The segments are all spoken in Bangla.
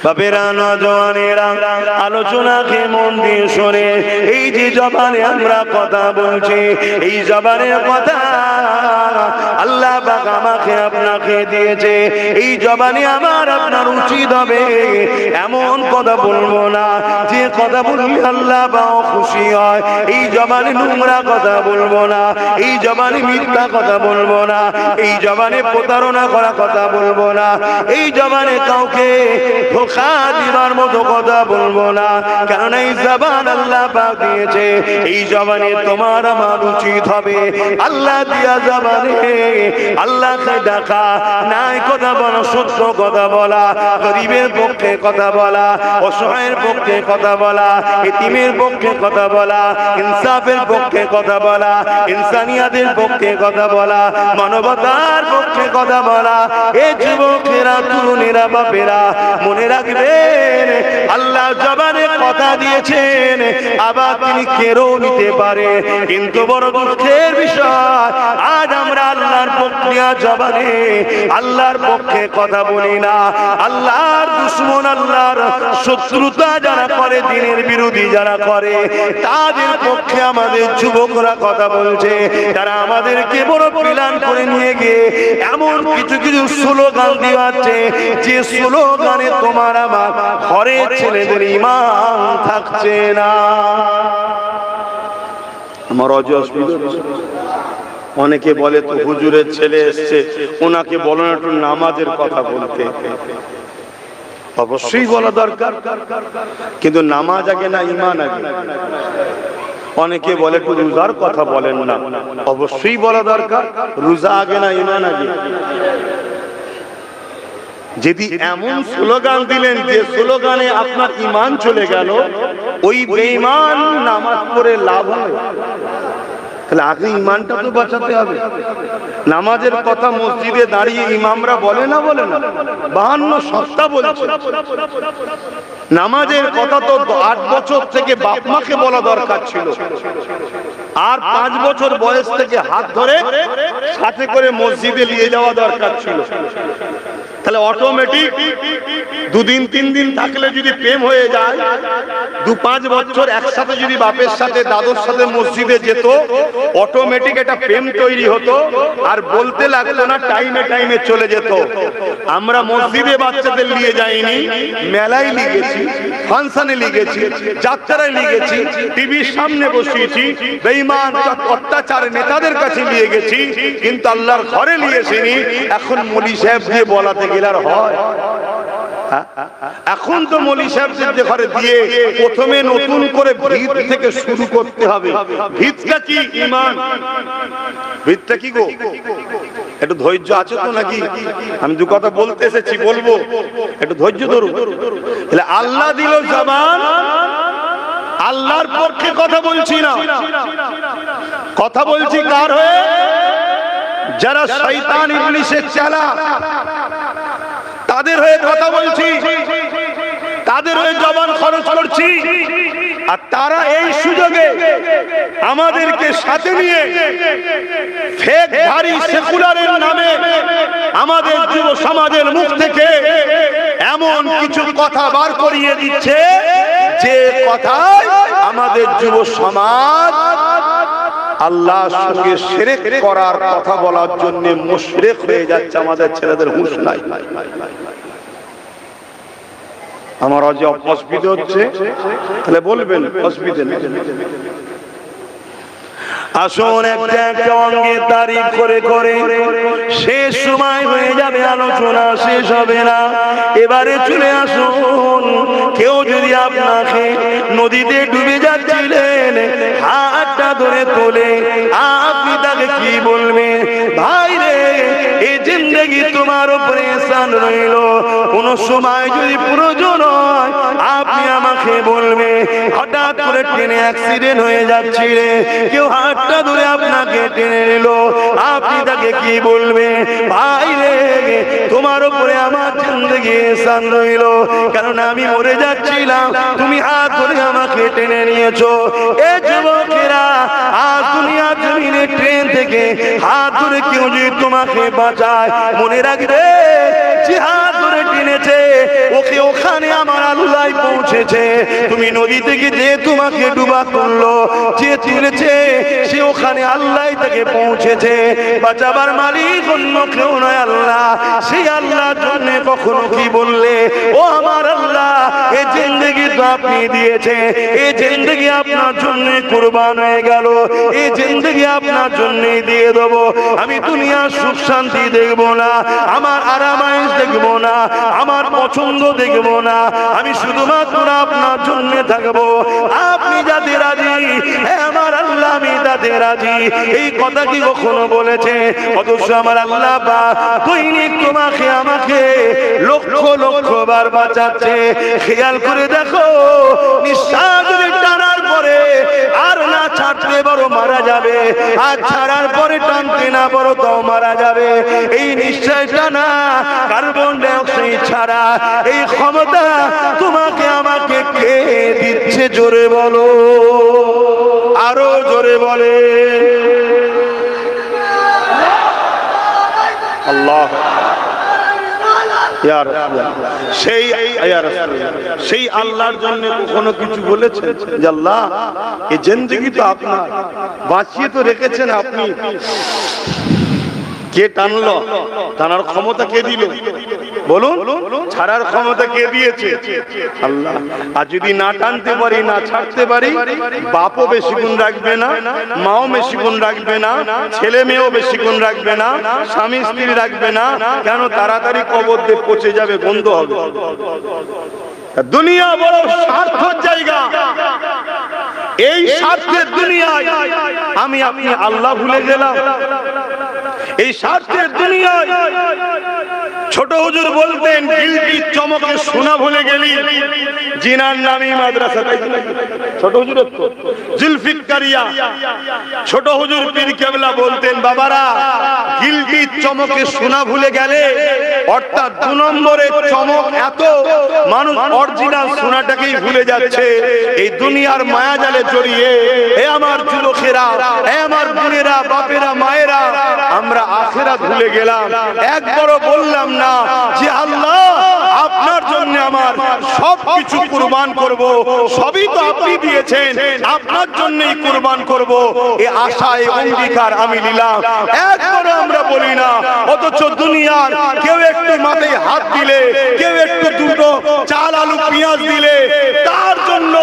বাপেরা নওজওয়ানেরা আলোচনাকে মন দিয়ে শোনে। এই যে জবানে আমরা কথা বলছি, এই জবানের কথা আল্লাহ পাক আমাকে আপনাকে দিয়েছে। এই জবানে আমার আপনার উচিত হবে এমন কথা বলবো না যে কথা বললে আল্লাহ পাক খুশি হয়। এই জবানে নোংরা কথা বলবো না, এই জবানে মিথ্যা কথা বলবো না, এই জবানে প্রতারণা করা কথা বলবো না, এই জবানে কাউকে ধোঁকা দিবার মতো কথা বলবো না। কারণ এই জবান আল্লাহ পাক দিয়েছে। এই জবানে তোমার আমার উচিত হবে আল্লাহ দিয়া জবানে আল্লাহকে ডাকা, নাই কথা বলা, সত্য কথা বলা, গরিবের পক্ষে কথা বলা, অসহায়ের পক্ষে কথা বলা, এতিমের পক্ষে কথা বলা, ইনসাফের পক্ষে কথা বলা, ইনসানিয়াতের পক্ষে কথা বলা, মানবতার পক্ষে কথা বলা। এ যুবকেরা, তরুণেরা, বাপেরা মনে রাখবেন আল্লাহ জবানে কথা দিয়েছেন, আবার তিনি কেড়েও নিতে পারে। কিন্তু বড় দুঃখের বিষয়, আজ আমরা আল্লাহর পক্ষে জবানে আল্লাহর পক্ষে কথা বলি না। আল্লাহর দুশমন, আল্লাহর শত্রুতা যারা করে, দিনের বিরোধী যারা করে, তাদের পক্ষে আমাদের যুবকরা কথা বলছে। তারা আমাদেরকে বড় প্ল্যান করে নিয়ে গিয়ে এমন কিছু কিছু স্লোগান দিচ্ছে, যে স্লোগানে তোমার আমার ঘরের ছেলেদের ঈমান থাকছে না। আমার অজস্বিত অনেকে বলে তো হুজুরের ছেলে এসছে, ওনাকে বলো না একটু নামাজের কথা বলতে। অবশ্যই বলা দরকার, কিন্তু নামাজ আগে না ঈমান আগে? অনেকে বলে একটু রোজার কথা বলেন না, অবশ্যই বলা দরকার, রোজা আগে না ঈমান আগে? যদি এমন স্লোগান দিলেন যে স্লোগানে আপনার ঈমান চলে গেল, ওই বেঈমান নামাজ পড়ে লাভ হয়? তাহলে আগে ঈমানটা তো বাঁচাতে হবে। নামাজের কথা মসজিদে দাঁড়িয়ে ইমামরা বলে না, বলে না, 52 সপ্তাহ বলছে। নামাজের কথা তো 8 বছর থেকে বাপ মাকে বলা দরকার ছিল, আর 5 বছর বয়স থেকে হাত ধরে সাথে করে মসজিদে নিয়ে যাওয়া দরকার ছিল। তাহলে অটোমেটিক 2 দিন 3 দিন থাকলে যদি প্রেম হয়ে যায়, 2-5 বছর একসাথে যদি বাপের সাথে দাদুর সাথে মসজিদে যেত, অটোমেটিক একটা প্রেম তৈরি হতো, আর বলতে লাগতো না, টাইমে টাইমে চলে যেত। আমরা মসজিদে বাচ্চাদের নিয়ে যাইনি, মেলায় নিয়ে গেছি, ফাংশনে নিয়ে গেছি, যাত্রায় নিয়ে গেছি, টিভির সামনে বসিয়েছি, বেঈমান অত্যাচার নেতাদের কাছে নিয়ে গেছি, কিন্তু আল্লাহর ঘরে নিয়ে আসিনি। এখন মৌলী সাহেব দিয়ে বলাতে গেলে আর হয়? এখন তো মৌলী সাহেবদের ঘরে দিয়ে প্রথমে নতুন করে ভিত থেকে শুরু করতে হবে। ভিতটা কি? ঈমান। ভিতটা কি গো? একটু ধৈর্য আছে তো নাকি? আমি দু কথা বলতে এসেছি, বলবো, একটু ধৈর্য ধরুন। তাহলে আল্লাহ দিল জবান, আল্লাহর পক্ষে কথা বলছি না, কথা বলছি কার হয়ে? যারা শয়তান ইবলিসের চেলা, তাদের হয়ে কথা বলছি, তাদের হয়ে জবান খরচ করছি। আর তারা এই সুযোগে আমাদেরকে সাথে নিয়ে ফেক ধারী সেকুলারের নামে আমাদের যুব সমাজের মুখ থেকে এমন কিছু কথা বার করিয়ে দিচ্ছে, যে কথায় আমাদের যুব সমাজ আল্লাহর সঙ্গে শিরক করার কথা বলার জন্য মুশরিক হয়ে যাচ্ছে। আমাদের ছেলেদের হুঁশ নাই। আমার আজ অসুবিধা হচ্ছে, তাহলে বলবেন অসুবিধা নেই। আসুন একটা একটা অঙ্গে তারিফ করে করে শেষ সময় হয়ে যাবে, আলোচনা শেষ হবে না। এবারে চলে আসুন, কেউ যদি আপনাকে নদীতে ডুবে যাচ্ছিলেন, হাতটা ধরে তোলে, আপনি তাকে কি বলবেন? ভাই রে, এই জিন্দেগি তোমার উপরে এহসান রইল, কোন সময় যদি প্রয়োজন হয় আপনি আমাকে বলবে। হঠাৎ করে ট্রেনে অ্যাক্সিডেন্ট হয়ে যাচ্ছে রে, কেউ হাতটা ধরে আপনাকে টেনে নিল, আপনি তাকে কি বলবে? ভাই রে, তোমার উপরে আমার জিন্দেগি এহসান রইল, কারণ আমি মরে যাচ্ছিলাম, তুমি হাত ধরে আমাকে টেনে নিয়েছো। এ যুবকেরা, আজ দুনিয়া জমিনে ট্রেন থেকে হাত ধরে কেউ যদি তোমাকে বাঁচায়, মনে রাখবে যে হাত ধরে টেনেছে ওকে ওখানে পৌঁছেছে। তুমি নদী থেকে যে তোমাকে ডুবা তুললো, যে তুলেছে সে ওখানে আল্লাহ থেকে পৌঁছেছে। বাঁচাবার মালিক অন্য কেউ নয়, আল্লাহ। সেই আল্লাহর জন্য কখনো কি বললে, ও আমার আল্লাহ, এই জিন্দেগি তো আপনি দিয়েছে, এই জিন্দেগি আপনার জন্য কুরবান হয়ে গেল, এই জিন্দেগি আপনার জন্যই দিয়ে দেবো। আমি দুনিয়ার সুখ শান্তি দেখবো না, আমার আরামায়েশ দেখবো না, আমার পছন্দ দেখবো না, আমি শুধুমাত্র আপনার জন্য থাকবো। আপনি যাতে রাজি, আমার আল্লাহ আমি তাতে রাজি। এই কথা কি কখনো বলেছে? অথচ আমার আল্লাহ দৈনিক তোমাকে আমাকে লক্ষ লক্ষ বার বাঁচাচ্ছে। খেয়াল করে দেখো, নিঃশ্বাস টানার পরে আর না ছাড়তে পারো মারা যাবে, আর ছাড়ার পরে টানতে না পারো তাও মারা যাবে। এই নিঃশ্বাস টানা, কার্বন ডাইঅক্সাইড ছাড়া এই ক্ষমতা তোমাকে আমাকে কে দিচ্ছে? জোরে বলো, আরো জোরে বলে আল্লাহ। সেই আল্লাহর জন্য কখনো কিছু বলেছেন যে আল্লাহ এই জিন্দেগি তো আপনার, বাঁচিয়ে তো রেখেছেন আপনি, কে টানলো? টানার ক্ষমতা কে দিল বলুন? ছাড়ার ক্ষমতা কে দিয়েছে? আল্লাহ। আর যদি না টানতে পারি, না ছাড়তে পারি, বাপও বেশি গুণ রাখবে না, মাও বেশি গুণ রাখবে না, ছেলে মেয়েও বেশি গুণ রাখবে না, স্বামী স্ত্রী রাখবে না। কেন? তাড়াতাড়ি কবর দিয়ে পচে যাবে, বন্ধ হবে। দুনিয়া বড় স্বার্থের জায়গা। এই স্বার্থের দুনিয়ায় আমি আপনি আল্লাহ ভুলে গেলাম। এই স্বার্থের দুনিয়ায় ছোট হুজুর বলতেন, গিলটির চমকে সোনা ভুলে গেলি, জিনার নামী মাদ্রাসা। ছোট হুজুর জুলফিকারিয়া, ছোট হুজুর পীর কেবলা বলতেন, বাবারা গিলটির চমকে সোনা ভুলে গেলে, অর্থাৎ 2 নম্বরের চমক এত, মানুষ অরিজিনাল সোনাটাকেই ভুলে যাচ্ছে। এই দুনিয়ার মায়া জালে জড়িয়ে, হে আমার যুবকেরা, হে আমার বোনেরা, বাপেরা, মায়েরা, আমরা আখিরাত ভুলে গেলাম। একবারও বললাম না যে আল্লাহ আপনার জন্য আমার সবকিছু কুরবান করব, সবই তো আপনি দিয়েছেন, আপনার জন্যই কুরবান করব, এই আশা, এই অঙ্গীকার আমি নিলাম। একবারও আমরা বলি না। অথচ দুনিয়ার কেউ একটু মাথায় হাত দিলে, কেউ একটু দুটো চাল আলু পেঁয়াজ দিলে, তার জন্য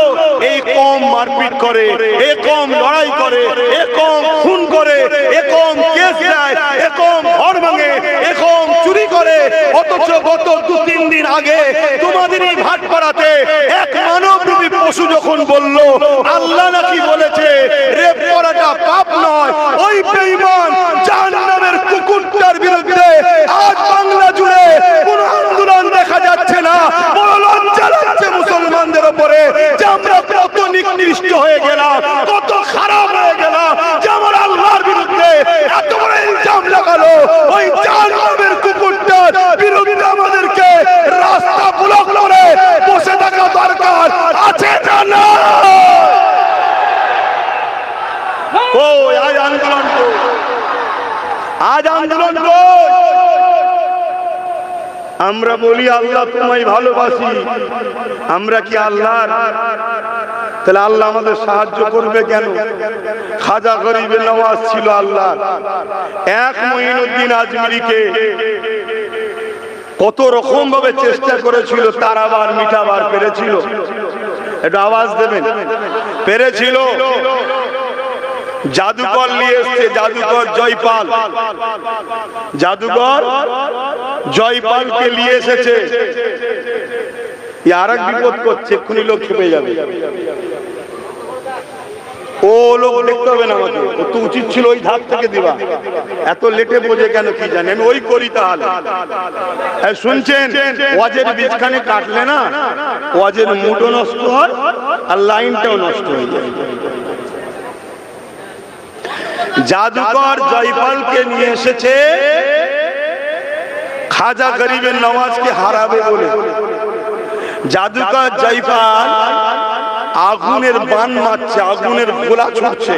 এই কম মারপিট করে, এ কম লড়াই করে, এ কম খুন করে, এ কম কেস দেয়, এ কম ঘর ভাঙে, এ কম চুরি করে। অথচ গত 2-3 দিন আগে তোমাদের এই ভাটপাড়াতে এক মানবরূপী পশু যখন বলল আল্লাহ নাকি বলেছে রেপ করাটা পাপ নয়, ওই বেঈমান জাহান্নামের কুকুরটার বিরুদ্ধে আজ বাংলা জুড়ে কোনো আন্দোলন দেখা যাচ্ছে না। বড় লজ্জা লাগছে মুসলমানদের উপরে যে আমরা কত নিকৃষ্ট হয়ে গেলাম, কত খারাপ হয়ে গেলাম, যে আমার আল্লাহর বিরুদ্ধে এত বড় ইলজাম লাগালো। ওই জাহান্নামের কুকুরটার বিরুদ্ধে আমাদেরকে রাস্তা ব্লক করে বসে থাকা দরকার আছে না? ওই আজ আন্দোলন তো, আজ আন্দোলন তো। আমরা বলি আল্লাহ তোমায় ভালোবাসি, আমরা কি আল্লাহর? তাহলে আল্লাহ আমাদের সাহায্য করবে কেন? খাজা গরিবে নওয়াজ ছিল আল্লাহ। এক মঈনুদ্দিন আজমিরিকে কত রকম ভাবে চেষ্টা করেছিল, তারাবার মিঠাবার পেরেছিল? একটু আওয়াজ দেবেন, পেরেছিল? জাদুকর নিয়ে এসছে, জাদুকর জয়পাল, জাদুকর জয়পালকে নিয়ে এসেছে। আর এক বিপদ করছে, এক্ষুনি লোক খেপে যাবে। ও লোক দেখতে হবে না আমাকে, ও তো উচিত ছিল ওই ধাপ থেকে দিবা। এত লেটে বোঝে কেন কি জানি, আমি ওই করি তাহলে। শুনছেন, ওয়াজের বীজখানে কাটলে না, ওয়াজের মুডও নষ্ট হয় আর লাইনটাও নষ্ট হয়ে যায়। জাদুকর জয়পালকে নিয়ে এসেছে খাজা গরিবের নওয়াজকে হারাবে বলে। জাদুকর জয়পাল আগুনের বান মারছে, আগুনের গোলা ছুটছে,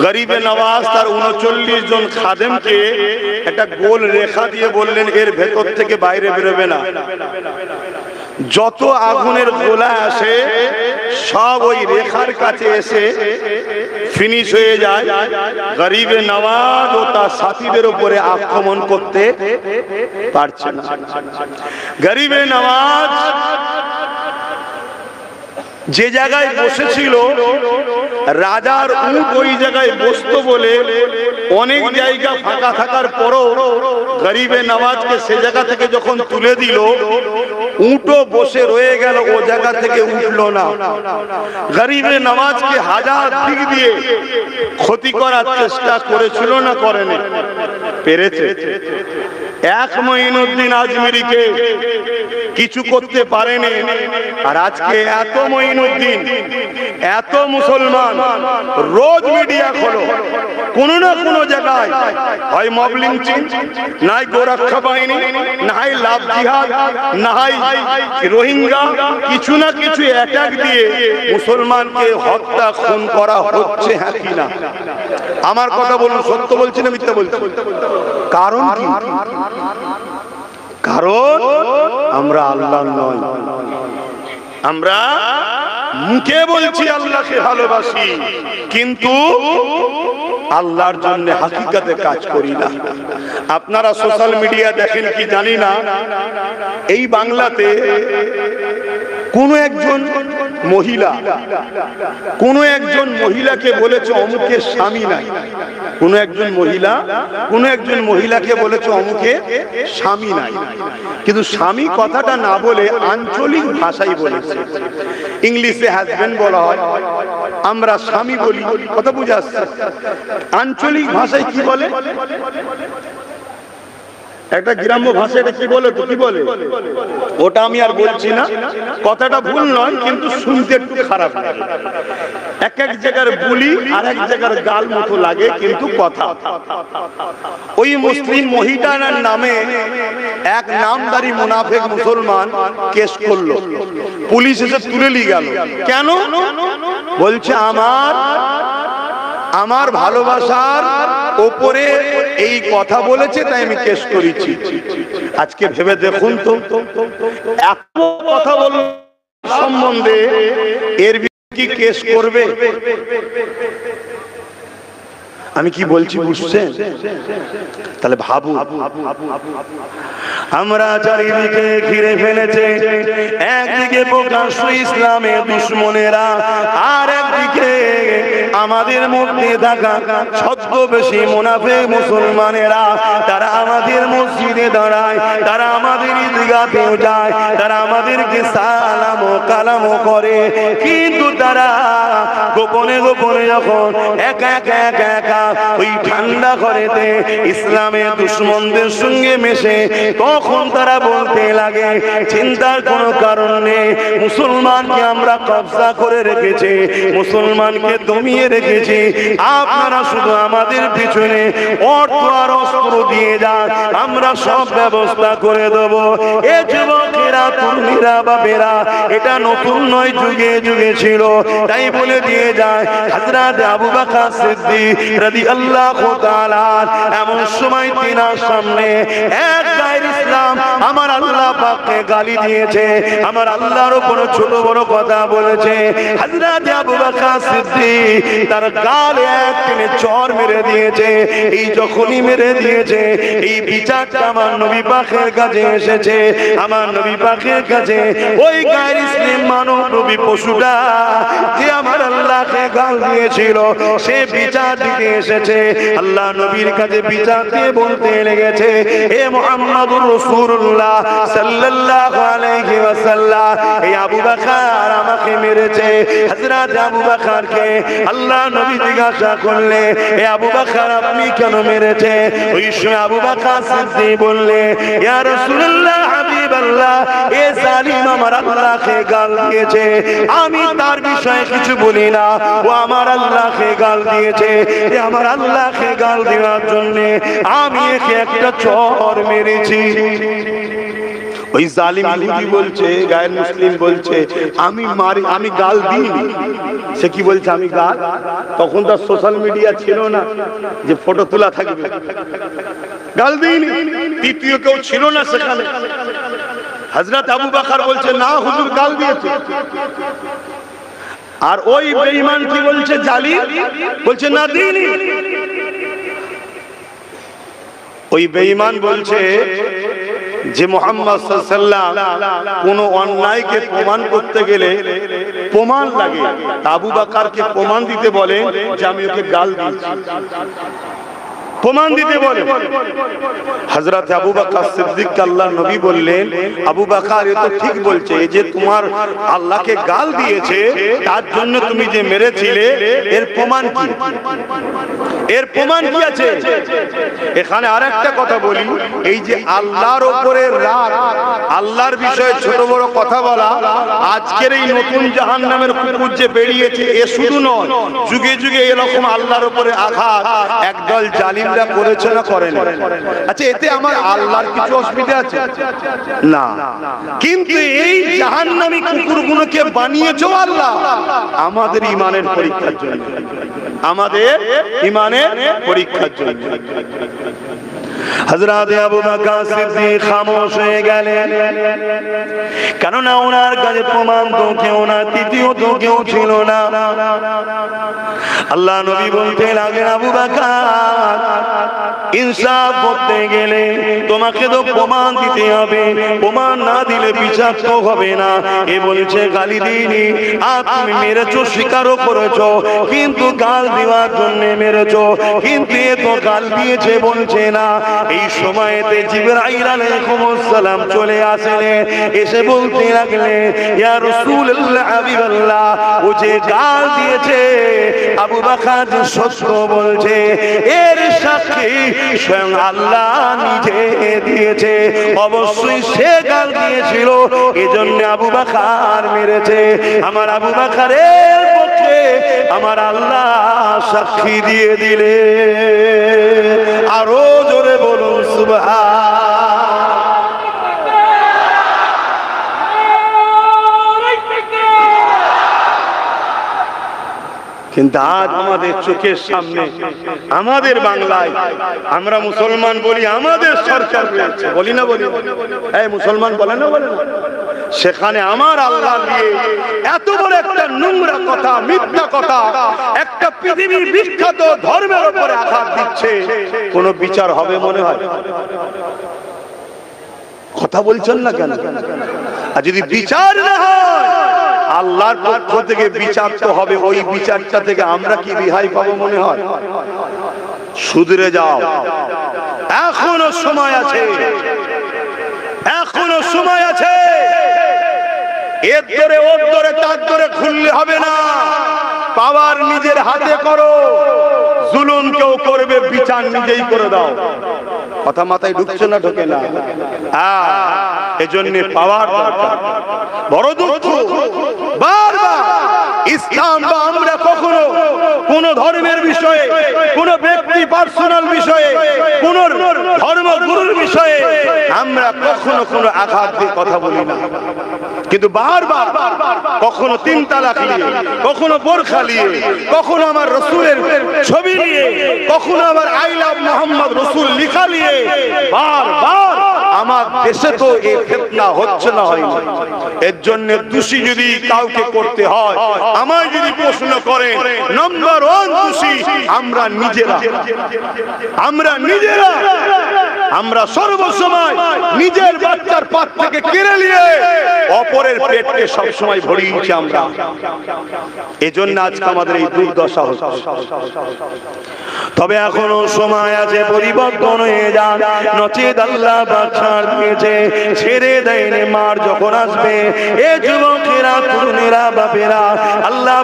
গরিবে নওয়াজ তার 39 জন খাদেমকে একটা গোল রেখা দিয়ে বললেন এর ভেতর থেকে বাইরে বেরোবে না, যত আগুনের গোলা আসে সব ওই রেখার কাছে এসে ফিনিশ হয়ে যায়। গরিবে নওয়াজ ও তার সাথীদের উপরে আক্রমণ করতে পারছে না। গরিবে নওয়াজ যে জায়গায় বসেছিল রাজার উট ওই জায়গায় বসতো বলে অনেক জায়গা ফাঁকা থাকার পরও গরিবে নওয়াজকে সে জায়গা থেকে যখন তুলে দিল, উটও বসে রয়ে গেল, ও জায়গা থেকে উঠলো না। গরিবে নওয়াজকে হাজার দিক দিয়ে ক্ষতি করার চেষ্টা করেছিল না করেনি? পেরেছে। এক মঈনুদ্দিন আজমিরিকে কিছু করতে পারেনি। আর আজকে এত মঈনুদ্দিন, এত মুসলমান রোজ মিডিয়া খোলো, কোনো না কোনো জায়গায় হয় মব লিঞ্চিং, নাই গোরক্ষা বাহিনী, নাই লাভ জিহাদ, নাই রোহিঙ্গা, কিছু না কিছু অ্যাটাক দিয়ে মুসলমানকে হত্যা খুন করা হচ্ছে, হ্যাঁ কি না? আমার কথা বলুন, সত্য বলছি না মিথ্যা বলছি? কারণ কি? কারণ আমরা আল্লাহ নয়। আমরা মুখে বলছি আল্লাহকে ভালোবাসি, কিন্তু আল্লাহর জন্য হাকিকতে কাজ করি না। আপনারা সোশ্যাল মিডিয়া দেখেন কি জানি না, এই বাংলাতে কোন একজন মহিলাকে বলেছে অমুকের স্বামী নাই। কোন একজন মহিলাকে বলেছে অমুকে স্বামী নাই, কিন্তু স্বামী কথাটা না বলে আঞ্চলিক ভাষায় বলেছে। ইংলিশে হাজবেন্ড বলা হয়, আমরা স্বামী বলি, কথা বুঝে আসছে? আঞ্চলিক ভাষায় কি বলে? একটা গ্রাম্য ভাষা এটা কি বলে, তো কি বলে ওটা আমি আর বলছি না, কথাটা ভুল নয়, কিন্তু শুনতে একটু খারাপ লাগে। এক এক জায়গার বলি আর এক জায়গার গাল মতো লাগে, কিন্তু কথা। ওই মুসলিম মহিলার নামে এক নামদারি মুনাফিক মুসলমান কেস করলো, পুলিশ এসে তুলে নিয়ে গেল। কেন? বলছে আমার ভালোবাসার ওপরে এই কথা বলেছে, তাই আমি কেস করেছি। আজকে ভেবে দেখুন তো, এত কথা বল সম্বন্ধে এর কি কেস করবে? আমি কি বলছি বুঝছেন? তাহলে ভাবু, আমরা চারিদিকে ঘিরে ফেলেছে, একদিকে প্রকাশ্য ইসলামের দুশমনেরা, আর একদিকে আমাদের মধ্যে থাকা ছদ্মবেশী মুনাফিক মুসলমানেরা। তারা আমাদের মসজিদে দাঁড়ায়, তারা আমাদের ঈদগাহেও যায়, তারা আমাদেরকে সালাম ও কালাম করে, কিন্তু তারা গোপনে গোপনে যখন একা একা ওই ঠান্ডা ঘরেতে ইসলামের দুশমনদের সঙ্গে মেশে, তখন তারা বলতে লাগে চিন্তার কোনো কারণ নেই, মুসলমানকে আমরা কবজা করে রেখেছি, মুসলমানকে দমিয়ে রেখেছি, আপনারা শুধু আমাদের পিছনে অর্থ আর অস্ত্র দিয়ে যান, আমরা সব ব্যবস্থা করে দেব। এ যুবকেরা, তরুণীরা, বাবেরা, এটা নতুন নয়, যুগে যুগে ছিল। তাই বলে দিয়ে যায় হযরত আবু বকর সিদ্দিক রাদিয়াল্লাহু তাআলা, এমন সময় তিনার সামনে এক গায়ের ইসলাম আমার আল্লাহ পাককে গালি দিয়েছে, আমার আল্লাহর উপর ছোট বড় কথা বলেছে। হযরত আবু বকর সিদ্দিক তার গালে এক টেনে চর মেরে দিয়েছে। এই যখনই মেরে দিয়েছে, এই বিচারটা আমার নবী পাকের কাছে এসেছে। আমার নবী পাকের কাছে ওই গায়ের ইসলাম মানব নবী পশুটা যে আমার আল্লাহকে গাল দিয়েছিল, সে বিচার দিতে এসেছে। আল্লাহ নবীর কাছে বিচার দিয়ে বলতে লেগেছে, হে মুহাম্মদুর রাসূলুল্লাহ সাল্লাল্লাহু আলাইহি ওয়াসাল্লাম, এই আবু বকর আমাকে মেরেছে। হযরত আবু বকরকে আল্লাহ নবী জিজ্ঞাসা করলে, হে আবু বকর আপনি কেন মেরেছে? ওই সময় আবু বকর সিদ্দিক বললে, ইয়া রাসূলুল্লাহ হাবিবাল্লাহ, এ জালিম আমার আল্লাহকে গাল দিয়েছে, আমি তার বিষয়ে কিছু বলি না, ও আমার আল্লাহকে গাল দিয়েছে। আমার আল্লাহকে গাল দেওয়ার জন্য আমি একে একটা চর মেরেছি। ওই জালিম ইহুদি বলছে, গায়ের মুসলিম বলছে আমি গাল দিইনি। সে কি বলছে আমি গাল? তখন তো সোশ্যাল মিডিয়া ছিল না যে ফটো তোলা থাকবে। গাল দিইনি, তৃতীয় কেউ ছিল না সেখানে। হযরত আবু বকর বলছে না হুজুর গাল দিয়েছে। আর ওই বেঈমান কি বলছে, জালিম বলছে না দিইনি। ওই বেঈমান বলছে যে মুহাম্মদ সাল্লাল্লাহু আলাইহি ওয়াসাল্লাম কোন অন্যায়কে প্রমাণ করতে গেলে প্রমাণ লাগে। আবু বকরকে প্রমাণ দিতে বলে যে আমি ওকে গাল দিয়েছি, প্রমাণ দিতে বলে। হযরত আবু বকর সিদ্দিক আল্লাহর নবী বললেন, আবু বকর এ তো ঠিক বলছে, এই যে তোমার আল্লাহকে গাল দিয়েছে তার জন্য তুমি যে মেরেছিলে এর প্রমাণ কি? এর প্রমাণ কি আছে? এখানে আরেকটা কথা বলি, এই যে আল্লাহর উপরে রাগ, আল্লাহর বিষয়ে ছোট বড় কথা বলা, আজকের এই নতুন জাহান্নামের কুকুর যে বেরিয়েছে এ শুধু নয়, যুগে যুগে এরকম আল্লাহর উপরে আঘাত একদল জালিমরা করেছে না করেন? আচ্ছা এতে আমার আল্লাহর কিছু অসুবিধা আছে না, কিন্তু এই জাহান্নামী কুকুরগুলোকে বানিয়েছো আল্লাহ আমাদের ঈমানের পরীক্ষার জন্য, আমাদের ঈমানের পরীক্ষার জন্য। হযরত আবু বকর সিদ্দিক খামোশ হয়ে গেলেন, কেননা ওনার কাছে প্রমাণ তো কেউ না, তৃতীয় তো কেউ ছিল না। আল্লাহ নবী বলতে লাগলেন, আবু বকর ইনসাফ করতে গেলে তোমাকে তো প্রমাণ দিতে হবে, প্রমাণ না দিলে বিচার তো হবে না। এ বলছে গালি দিইনি, আর তুমি মেরেছো স্বীকারও করেছো, কিন্তু গাল দেওয়ার জন্য মেরেছো, কিন্তু এ তো গাল দিয়েছে বলছে না। এই সময়তে জিবরাইল আলাইহিস সালাম চলে আসলেন, এসে বলতে লাগলেন, ইয়া রাসূলুল্লাহ হাবিবাল্লাহ, ও যে গাল দিয়েছে আবু বকর সত্য বলছে, এর সাক্ষী স্বয়ং আল্লাহ নিজে দিয়েছে। অবশ্যই সে গাল দিয়েছিল, এজন্য আবু বকর মেরেছে। আমার আবু বকরের পক্ষে আমার আল্লাহ সাক্ষী দিয়ে দিলে। আরো জোরে বলুন সুবহান। কিন্তু আজ আমাদের চোখের সামনে, আমাদের বাংলায় আমরা মুসলমান বলি, আমাদের সরকার রয়েছে, বলি না বলি? এই মুসলমান বলে না বলে না? সেখানে আমার আল্লাহ নিয়ে এত বড় একটা নোংরা কথা, মিথ্যা কথা, একটা পৃথিবীর বিখ্যাত ধর্মের উপরে আঘাত দিচ্ছে, কোন বিচার হবে মনে হয়? কথা বলছেন না কেন? আর যদি বিচার না হয়, আল্লাহর পক্ষ থেকে বিচার তো হবে, ওই বিচারটা থেকে আমরা কি রেহাই পাবো মনে হয়? শুধরে যাও, এখনো সময় আছে, এখনো সময় আছে। এর ধরে ওর ধরে তার ধরে ঘুরলে হবে না, পাওয়ার নিজের হাতে করো। জুলুম কেউ করবে, বিচার নিজেই করে দাও। কথা মাথায় ঢুকছে না? ঢোকে না? এজন্য পাওয়ার দরকার। বড় দুঃখ, বারবার ইসলাম বা আমরা কখনো কোন ধর্মের বিষয়ে, কোন ব্যক্তি পার্সোনাল বিষয়ে, কোন ধর্মগুরুর বিষয়ে আমরা কখনো কোনো আঘাত দিয়ে কথা বলি না, কিন্তু বারবার কখনো তিন তালাক নিয়ে, কখনো বোরখা নিয়ে, কখনো আমার রাসূলের ছবি নিয়ে, কখনো আমার আই লাভ মুহাম্মদ রাসূল লেখা নিয়ে বারবার আমার দেশে তো এই ফিতনা হচ্ছে না, হয় না। এর জন্য দোষী যদি কাউকে করতে হয়, আমায় যদি প্রশ্ন করেন, নাম্বার 1 দোষী আমরা নিজেরা। আমরা নিজেরা, আমরা সর্বসময় নিজের বাচ্চার পাত থেকে কেড়ে নিয়ে অপরের পেটকে সবসময় ভরিয়েছি আমরা। এজন্য আজকে আমাদের এই দুর্দশা হচ্ছে। তবে এখনো সময় আছে, পরিবর্তন হয়ে যান, নচেত আল্লাহ বাদশার দিয়েছে, ছেড়ে দেয়নি। মার যখন আসবে, এ যুবকেরা, তরুণেরা, বাপেরা, আল্লাহ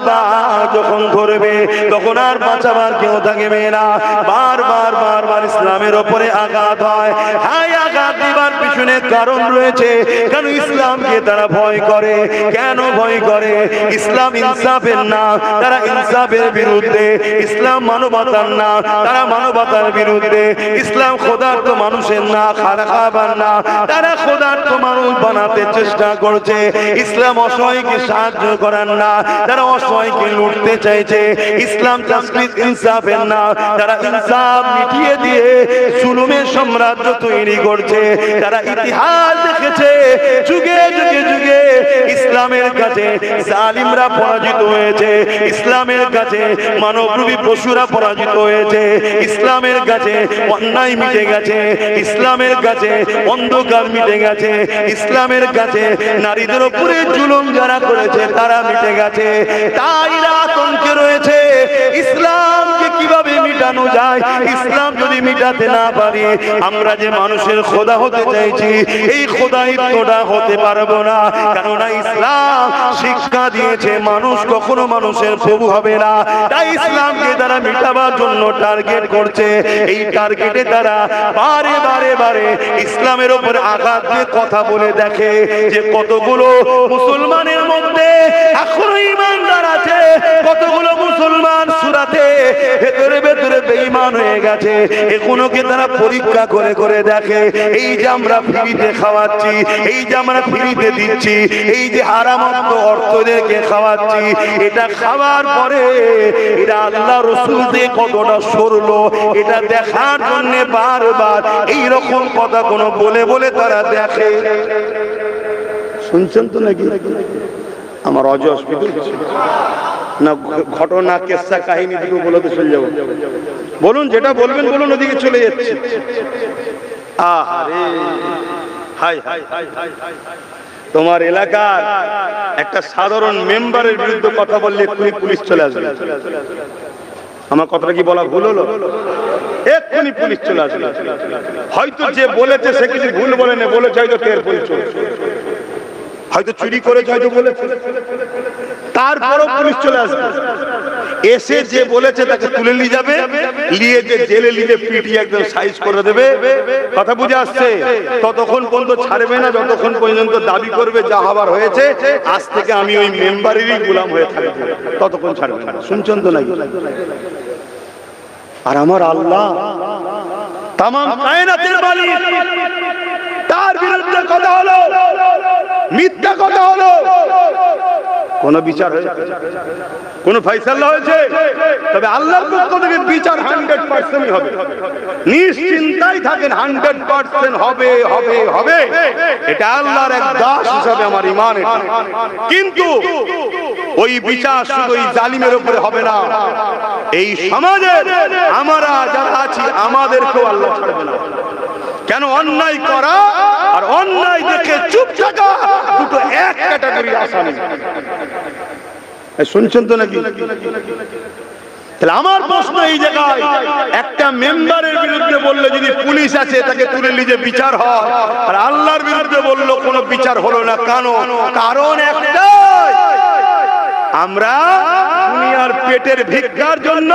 যখন করবে, তখন আর বাঁচাবার কেউ থাকবে না। বারবার বারবার ইসলামের ওপরে আঘাত হয়। হাই আঘাত দিবার পিছনে কারণ রয়েছে। কেন ইসলামকে তারা ভয় করে? কেন ভয় করে? ইসলাম ইনসাফের না, তারা ইনসাফের বিরুদ্ধে। ইসলাম মানবতার না, তারা মানবতার বিরুদ্ধে। ইসলাম খোদার্থ মানুষের না, খাবার না, তারা খোদার্থ মানুষ বানাতে চেষ্টা করছে। ইসলাম অসহায়কে সাহায্য করার না, তারা অসহায়কে লুটতে চাইছে। ইসলাম তাসবিহ ইনসাফের না, তারা ইনসাফ মিটিয়ে দিয়ে জুলুমের সাম্রাজ্য তৈরি করছে। তারা ইতিহাস দেখেছে, যুগে যুগে যুগে ইসলামের কাছে জালিমরা পরাজিত হয়েছে, ইসলামের কাছে মানবরূপী পশুরা পরাজিত হয়েছে, ইসলামের কাছে অন্যায় মিটে গেছে, ইসলামের কাছে অন্ধকার মিটে গেছে, ইসলামের কাছে নারীদের উপরে জুলুম যারা করেছে তারা মিটে গেছে। তাই আতঙ্কে রয়েছে ইসলামকে কিভাবে মিটানো যায়। ইসলাম যদি মিটাতে না পারি, আমরা যে মানুষের খোদা হতে চাইছি এই খোদাইত্বটা হতে পারবো না। কেননা ইসলাম শিক্ষা দিয়েছে মানুষ কখনো মানুষের প্রভু হবে না। তাই ইসলামকে তারা মিটাবার জন্য টার্গেট করছে। এই টার্গেটে তারা বারে বারে বারে ইসলামের উপর আঘাত দিয়ে কথা বলে দেখে যে কতগুলো মুসলমানের মধ্যে এখনো ঈমানদার আছে, কতগুলো মুসলমান সুরাতে ভেতরে ভেতরে বেঈমান হয়ে গেছে। এগুলোকে তারা পরীক্ষা করে করে দেখে। এই যে আমরা ফ্রিতে খাওয়াচ্ছি, এই যে আমরা ফ্রিতে দিচ্ছি, এই যে হারাম অর্থদেরকে খাওয়াচ্ছি, এটা খাওয়ার পরে এরা আল্লাহ রাসূল দিয়ে কতটা সরলো এটা দেখার জন্য বারবার এইরকম কথা কোনো বলে বলে তারা দেখে। শুনছেন তো নাকি? আমার অস্পিত না ঘটনা কেসা কাহিনী দুটো বলে তো চলে যাবো। বলুন, যেটা বলবেন বলুন, ওদিকে চলে যাচ্ছে। আহারে হাই হাই হাই, তোমার এলাকার একটা সাধারণ মেম্বারের বিরুদ্ধে কথা বললে এক্ষুনি পুলিশ চলে আসবে। আমার কথাটা কি বলা ভুল হলো? এক্ষুনি পুলিশ চলে আসবে। হয়তো যে বলেছে সে কিছু ভুল বলে না, বলেছে হয়তো টের পুলিশ হয়তো চুরি করেছে, হয়তো বলেছে, তারপরও পুলিশ চলে আসবে। এসে যে বলেছে তাকে তুলে নিয়ে যাবে, নিয়ে যে জেলে নিয়ে পিটিয়ে একদম সাইজ করে দেবে। কথা বুঝে আসছে? ততক্ষণ পর্যন্ত ছাড়বে না যতক্ষণ পর্যন্ত দাবি করবে যা হবার হয়েছে, আজ থেকে আমি ওই মেম্বারেরই গোলাম হয়ে থাকবো, ততক্ষণ ছাড়বে না। শুনছেন তো নাকি? আর আমার আল্লাহ তামাম কায়নাতের মালিক, তার বিরুদ্ধে কথা হলো, মিথ্যা কথা হলো, কোন বিচার হয়েছে? কোন ফয়সালা হয়েছে? তবে আল্লাহর পক্ষ থেকে বিচার 100% হবে। নিশ্চিন্তায় থাকেন, 100% হবে হবে হবে। এটা আল্লাহর এক দাস হিসাবে আমার ঈমান এটা। কিন্তু ওই বিচার শুধু ওই জালিমের উপরে হবে না, এই সমাজে আমরা যারা আছি আমাদেরকেও আল্লাহ ছাড়বে না। কেন? অন্যায় করা আর অন্যায় দেখে চুপ থাকা দুটো এক ক্যাটাগরির আসামি। শুনছেন তো নাকি? তাহলে আমার প্রশ্ন এই জায়গায়, একটা মেম্বারের বিরুদ্ধে বললে যদি পুলিশ আছে তাকে তুলে নিয়ে বিচার হয়, আর আল্লাহর বিরুদ্ধে বললো কোনো বিচার হলো না, কেন? কারণ একটাই, আমরা দুনিয়ার পেটের ভিক্ষার জন্য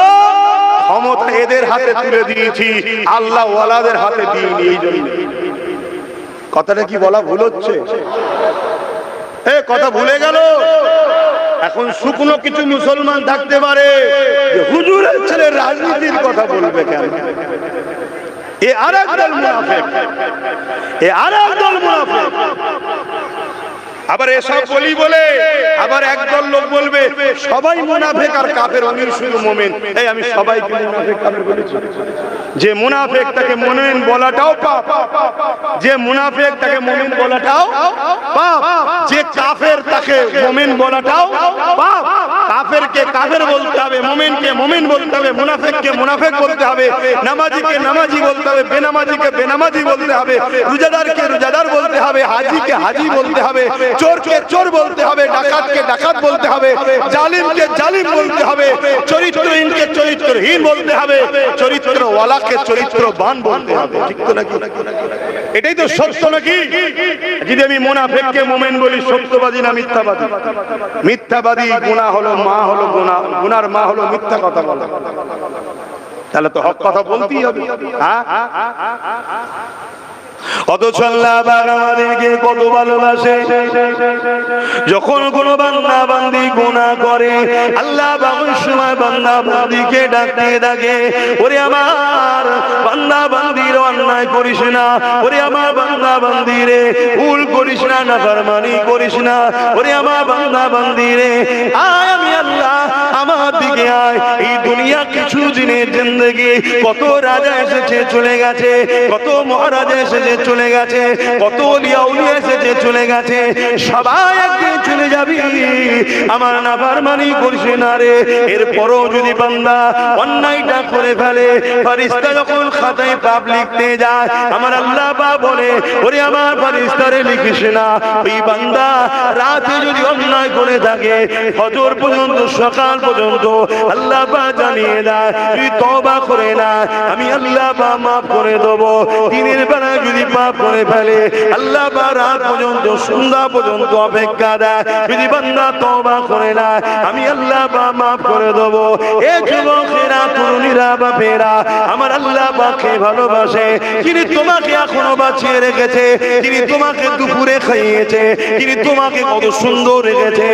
ক্ষমতা এদের হাতে তুলে দিয়েছি, আল্লাহ ওয়ালাদের হাতে দিইনি। এই জন্য কথাটা কি বলা ভুল হচ্ছে? কথা ভুলে গেল? এখন শুকনো কিছু মুসলমান থাকতে পারে যে হুজুরের ছেলে রাজনীতির কথা বলবে কেন? এ আরেক দল মুনাফিক, এ আরেক দল মুনাফিক। আবার এসব বলি বলে আবার একদল লোক বলবে সবাই মুনাফিক আর কাফের, আমি শুধু মুমিন। এই আমি সবাইকে মুনাফিক কাফের বলেছি? যে মুনাফিক তাকে মুমিন বলাটাও পাপ, যে মুনাফিক তাকে মুমিন বলাটাও পাপ, যে কাফের তাকে মুমিন বলাটাও পাপ। কাফেরকে কাফের বলতে হবে, মুমিনকে মুমিন বলতে হবে, মুনাফিককে মুনাফিক বলতে হবে, নামাজিকে নামাজি বলতে হবে, বেনামাজিকে বেনামাজি বলতে হবে, রোজাদারকে রোজাদার বলতে হবে, হাজীকে হাজী বলতে হবে, চোরকে চোর বলতে হবে, ডাকাতকে ডাকাত বলতে হবে, জালিমকে জালিম বলতে হবে, চরিত্রহীনকে চরিত্রহীন বলতে হবে, চরিত্রওয়ালাকে চরিত্রবান বলতে হবে। ঠিক তো নাকি? এটাই তো সত্য নাকি? যদি আমি মুনাফিককে মুমিন বলি, সত্যবাদী না মিথ্যাবাদী? মিথ্যাবাদী গুনাহ হলো মা, হলো গুনাহ, গুনার মা হলো মিথ্যা কথা বলা। তাহলে তো হক কথা বলতেই হবে। হ্যাঁ, অথচ আল্লাহ পাক আমাদেরকে কত ভালোবাসে। যখন কোনো বান্দা বান্দি গুনাহ করে আল্লাহ পাক ওই সময় বান্দা বান্দিকে ডাকতে ডাকে, ওরে আমার বান্দা বান্দির অন্যায় করিস না, ওরে আমার বান্দা বান্দিরে ভুল করিস না, নাফরমানি করিস না, ওরে আমার বান্দা বান্দিরে আয় আমি আল্লাহ আমার দিকে আয়। এই দুনিয়া কিছু দিনের জিন্দেগি, কত রাজা এসেছে চলে গেছে, কত মহারাজা এসেছে চলে গেছে, কত ওলিয়া উলিয়া এসেছে চলে গেছে, সবাই একদিন চলে যাবি। আমার নাফরমানি করিস না রে। এরপরও যদি বান্দা অন্যায়টা করে ফেলে, ফেরেশতা যখন খাতায় পাপ লিখতে যায় আমার আল্লাহ পাক বলে, ওরে আমার ফেরেশতারে লিখিস না। ওই বান্দা রাতে যদি অন্যায় করে থাকে ফজর পর্যন্ত সকাল পর্যন্ত আল্লাহ পাক জানিয়ে দেয়, তুই তওবা করে না আমি আল্লাহ পাক মাফ করে দেব। দিনের বেলা যদি পাপ করে ফেলে আল্লাহ পাক রাত পর্যন্ত সন্ধ্যা পর্যন্ত অপেক্ষা দেয়, যদি বান্দা তওবা করে না আমি আল্লাহ পাক মাফ করে দেব। এ যুবকেরা তরুণীরা বাপেরা আমার আল্লাহ পাককে ভালোবাসে, যিনি তোমাকে এখনো বাঁচিয়ে রেখেছে, যিনি তোমাকে দুপুরে খাইয়েছে, যিনি তোমাকে কত সুন্দর রেখেছে।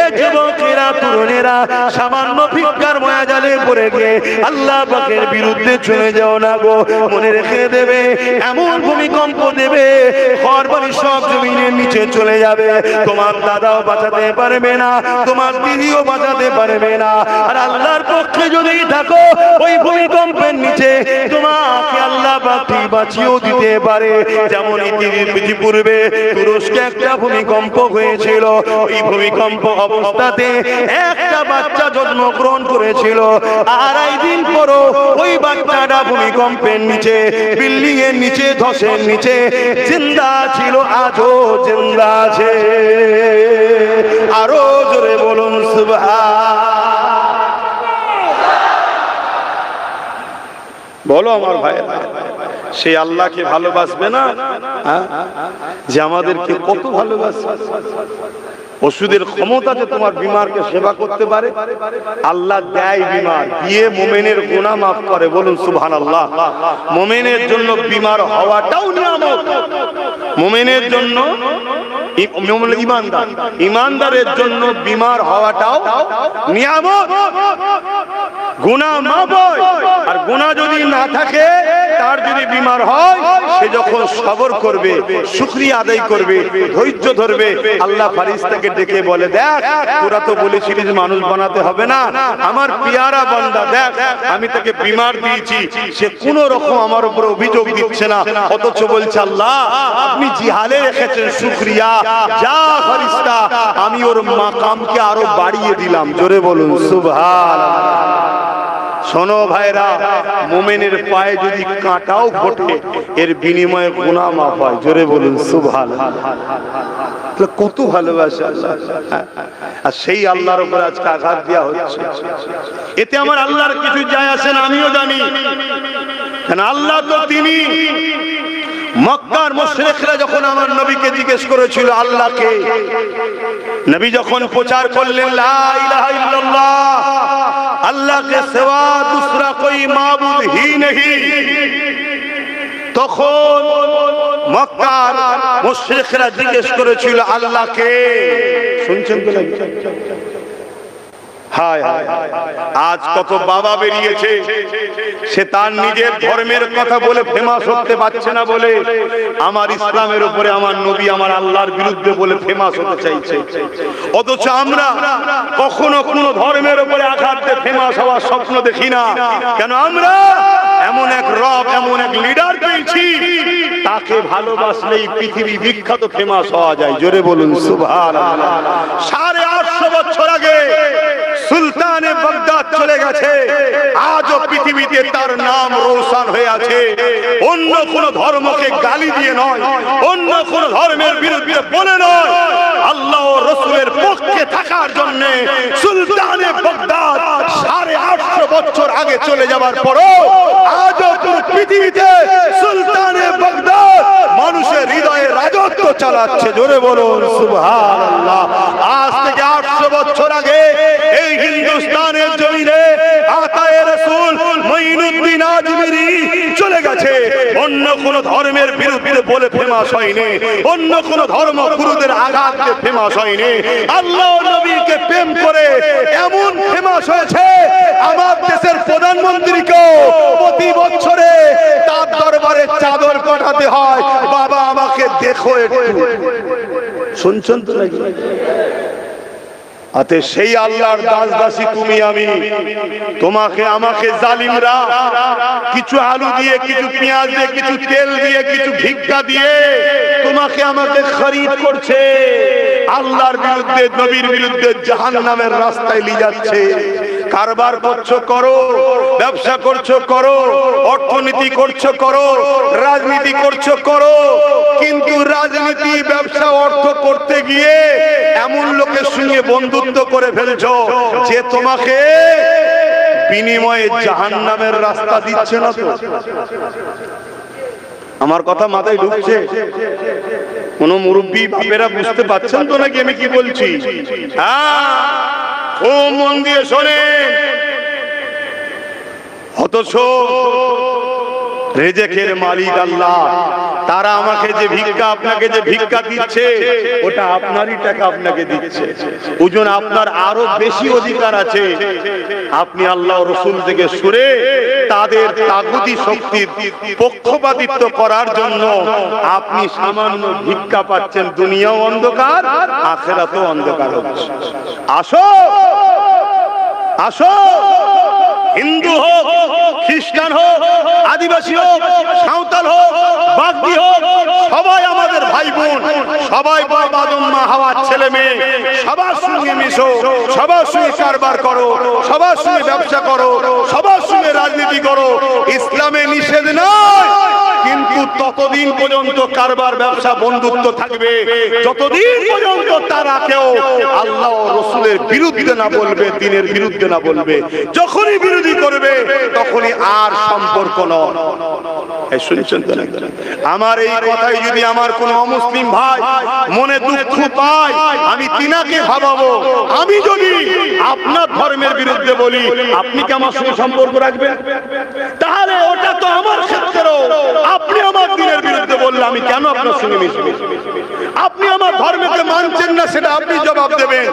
এ যুবকেরা তরুণীরা সামান্য ভিক্ষার মায়াজালে পড়ে গিয়ে আল্লাহ পাকের বিরুদ্ধে চলে যাও না গো। মনে রেখে দেবে এমন ভূমিকম্প দেবে ঘর বাড়ি সব জমিনের নিচে চলে যাবে, তোমার দাদাও বাঁচাতে পারবে না, তোমার দিদিও বাঁচাতে পারবে না। আর আল্লাহর পক্ষে যদি থাকো ওই ভূমিকম্পের নিচে তোমাকে আল্লাহ পাক বাঁচিয়েও দিতে পারে। যেমন পূর্বে তুরস্কে একটা ভূমিকম্প হয়েছিল, ওই ভূমিকম্প অবস্থাতে একটা বাচ্চা জন্মগ্রহণ করেছিল, আড়াই দিন পরও ওই বাচ্চাটা ভূমিকম্পের নিচে বিল্ডিং এর নিচে ধসের নিচে জিন্দা ছিল, আজও জিন্দা আছে। আরো জোরে বলুন সুবহান। বলো আমার ভাই, সেই আল্লাহকে ভালোবাসবে না যে আমাদেরকে কত ভালোবাসে। ওষুধের ক্ষমতা যে তোমার বিমারকে সেবা করতে পারে, আল্লাহ দেয় বিমার দিয়ে মোমেনের গুনাহ মাফ করে। বলুন সুবহানাল্লাহ। মোমেনের জন্য বিমার হওয়াটাও নিয়ামত, মোমেনের জন্য ইমানদার, ইমানদারের জন্য বিমার হওয়াটাও নিয়ামত। গুনাহ মাফ হয়, আর গুনাহ যদি না থাকে তার যদি বিমার হয় সে যখন সবর করবে, শুকরিয়া আদায় করবে, ধৈর্য ধরবে, আল্লাহ ফেরেশতাকে ডেকে বলে, দেখ তোরা তো বলেছিলিস মানুষ বানাতে হবে না, আমার পিয়ারা বান্দা দেখ আমি তাকে বিমার দিয়েছি, সে কোন রকম আমার উপর অভিযোগ দিচ্ছে না, অথচ বলছে আল্লাহ আপনি জিহালে রেখেছেন শুকরিয়া, যা ফেরেশতা আমি ওর মাকামকে আরো বাড়িয়ে দিলাম। জোরে বলুন সুবহানাল্লাহ। শোনো ভাইরা, মুমিনের পায়ে যদি কাঁটাও ফোটে এর বিনিময়ে গুনাহ মাফ হয়। জোরে বলুন সুবহানাল্লাহ। কত ভালোবাসা, আর সেই আল্লাহর উপর আজকে আঘাত দেওয়া হচ্ছে। এতে আমার আল্লাহর কিছু যায় আসে না, আমিও জানি, কারণ আল্লাহ তো তিনি। মক্কার মুশরিকরা যখন আমার নবীকে জিজ্ঞেস করেছিল আল্লাহকে, নবী যখন প্রচার করলেন লা ইলাহা ইল্লাল্লাহ, अल्लाह के सिवा दूसरा कोई माबूद ही नहीं, তখন মক্কার মুশরিকরা জিজ্ঞেস করেছিল আল্লাহকে। শুনছেন তো নাকি? হায় হায়, আজ কত বাবা বেরিয়েছে, সে তার নিজের ধর্মের কথা বলে ফেমাস হতে পারছে না বলে আমার ইসলামের উপরে, আমার নবী, আমার আল্লাহর বিরুদ্ধে বলে ফেমাস হতে চাইছে। অথচ আমরা কখনো কোনো ধর্মের উপরে আঘাত দিয়ে ফেমাস হওয়ার স্বপ্ন দেখি না। কেন? আমরা এমন এক রব, এমন এক লিডার পেয়েছি, তাকে ভালোবাসলেই পৃথিবী বিখ্যাত ফেমাস হওয়া যায়। জোরে বলুন সুবহানাল্লাহ। 850 বছর আগে সুলতানে বাগদাদ চলে গেছে, আজও পৃথিবীতে তার নাম রোশন হয়ে আছে। অন্য কোন ধর্মকে গালি দিয়ে নয়, অন্য কোন ধর্মের বিরুদ্ধে বলে নয়, আল্লাহ ও রাসূলের পক্ষে থাকার জন্য সুলতানে বাগদাদ 850 বছর আগে চলে যাবার পরও আজও পুরো পৃথিবীতে সুলতানে বাগদাদ মানুষের হৃদয়ে রাজত্ব চালাচ্ছে। জোরে বলুন সুবহানাল্লাহ। আজ থেকে 800 বছর আগে এই হিন্দুস্তানের জমিনে আতায়ে রাসূল মুঈনুদ্দিন আজমিরি চলে গেছে, অন্য কোন কোন ধর্মের বিরুদ্ধে বলে ফেমাস হয়নি, অন্য কোন ধর্ম গুরুদের আঘাতে ফেমাস হয়নি। আল্লাহ নবীকে প্রেম করে এমন ফেমাস হয়েছে, আমার দেশের প্রধানমন্ত্রীকেও প্রতি বছরে তার দরবারে চাদর পাঠাতে হয়, বাবা আমাকে দেখো একটু। শুনছেন তো নাকি? আতে সেই আল্লাহর দাস দাসী তুমি আমি, তোমাকে আমাকে জালিমরা কিছু আলু দিয়ে, কিছু পেঁয়াজ দিয়ে, কিছু তেল দিয়ে, কিছু ভিক্ষা দিয়ে তোমাকে আমাকে খরিদ করছে, আল্লাহর বিরুদ্ধে, নবীর বিরুদ্ধে জাহান্নামের রাস্তায় নিয়ে যাচ্ছে। কারবার করছো করো, ব্যবসা করছো করো, অর্থনীতি করছো করো, রাজনীতি করছো করো, কিন্তু রাজনীতি, ব্যবসা, অর্থ করতে গিয়ে এমন লোকের সঙ্গে বন্ধুত্ব করে ফেলছো যে তোমাকে বিনিময়ে জাহান্নামের রাস্তা দিচ্ছে না। তো আমার কথা মাথায় ঢুকছে? কোন মুরব্বী বাপেরা বুঝতে পারছেন তো নাকি আমি কি বলছি? হ্যাঁ, ও মন দিয়ে শোনেন। অথচ রেজেকের মালিক আল্লাহ, তারা আমাকে যে ভিক্ষা, আপনাকে যে ভিক্ষা দিচ্ছে, ওটা আপনারই টাকা আপনাকে দিচ্ছে। ওজন আপনার আরো বেশি অধিকার আছে। আপনি আল্লাহ রাসূল থেকে সরে তাদের তাগুতি শক্তির পক্ষপাতিত্ব করার জন্য আপনি সামান্য ভিক্ষা পাচ্ছেন। দুনিয়াও অন্ধকার, আখিরাতও অন্ধকার হচ্ছে। আসো আসো, হিন্দু হোক, খ্রিস্টান হোক, আদিবাসী হোক, সাঁওতাল হোক, বাগদি হোক, সবাই আমাদের ভাই বোন, সবাই বাবা আদম মা হাওয়ার ছেলে মেয়ে, সবার সঙ্গে মিশো, সবার সঙ্গে কারবার করো, সবার সঙ্গে ব্যবসা করো, সবার সঙ্গে রাজনীতি করো। ইসলামে নিষেধ নয়, কিন্তু ততদিন পর্যন্ত কারবার, ব্যবসা, বন্ধুত্ব থাকবে যতদিন পর্যন্ত তারা কেউ আল্লাহ ও রাসূলের বিরুদ্ধে না বলবে, দ্বীনের বিরুদ্ধে না বলবে। যখনই বিরোধী করবে তখনই আর সম্পর্ক নয়। এই শুনছেন তো? আমার এই কথাই যদি আমার কোন অমুসলিম ভাই মনে দুঃখ পায়, আমি তিনাকে ভাবাবো, আমি যদি আপনার ধর্মের বিরুদ্ধে বলি, আপনি কি আমার সঙ্গে সম্পর্ক রাখবেন? তাহলে ওটা তো আমার ক্ষেত্রেও, আপনি আমার দ্বীনের বিরুদ্ধে বললে আমি কেন আপনার সঙ্গে মিশবো? আপনি আমার ধর্মকে মানছেন না, সেটা আপনি জবাব দেবেন।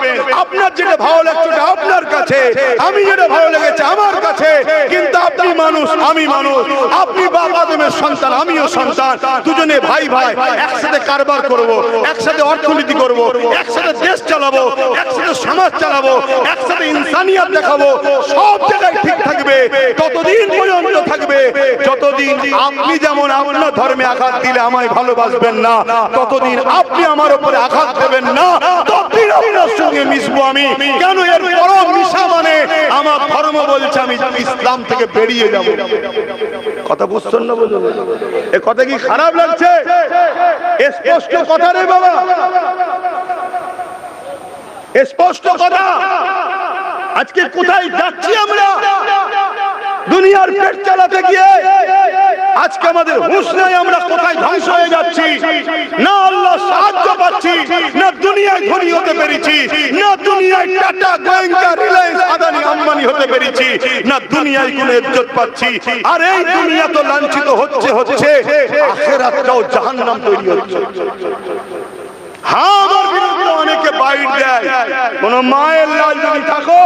আপনার যেটা ভালো লাগছে আপনার কাছে, আমি যেটা ভালো লেগেছে আমার কাছে, কিন্তু আপনি মানুষ, আমি মানুষ, আপনি বাবা আদমের সন্তান, আমিও সন্তান, দুজনে ভাই ভাই, একসাথে কারবার করব, একসাথে অর্থনীতি করব, একসাথে দেশ চালাবো, একসাথে সমাজ চালাবো, একসাথে ইনসানিয়ত দেখাবো, সব জায়গায় ঠিক থাকবে ততদিন পর্যন্ত থাকবে যতদিন আপনি যেমন আপনার ধর্মে আঘাত দিলে আমায় ভালোবাসবেন না, ততদিন আপনি আমার উপরে আঘাত দেবেন না, ততদিন আপনার সঙ্গে মিশবো আমি। কেন? এর বড় মিশা মানে আমার ধর্ম বলছে আমি ইসলাম থেকে বেরিয়ে যাব। কথা বুঝছেন না? বলুন, এ কথা কি খারাপ লাগছে? স্পষ্ট কথা রে বাবা, স্পষ্ট কথা। আজকে কোথায় যাচ্ছি আমরা? দুনিয়ার পেট চালাতে গিয়ে আজকে আমাদের হুঁশ নেই, আমরা কোথায় ধ্বংস হয়ে যাচ্ছি। না আল্লাহ সাহায্য পাচ্ছি, না দুনিয়ায় ধনী হতে পেরেছি, না দুনিয়ায় টাটা, গোয়েঙ্কা, রিলায়েন্স, আদানি, আম্বানি হতে পেরেছি, না দুনিয়ায় কোনো ইজ্জত পাচ্ছি। আর এই দুনিয়া তো লাঞ্ছিত হচ্ছে, আখিরাতটাও জাহান্নাম তৈরি হচ্ছে। হ্যাঁ, আমার বিরুদ্ধে অনেকে বাইট দেয়। কোন মায়ের লাল যদি থাকো,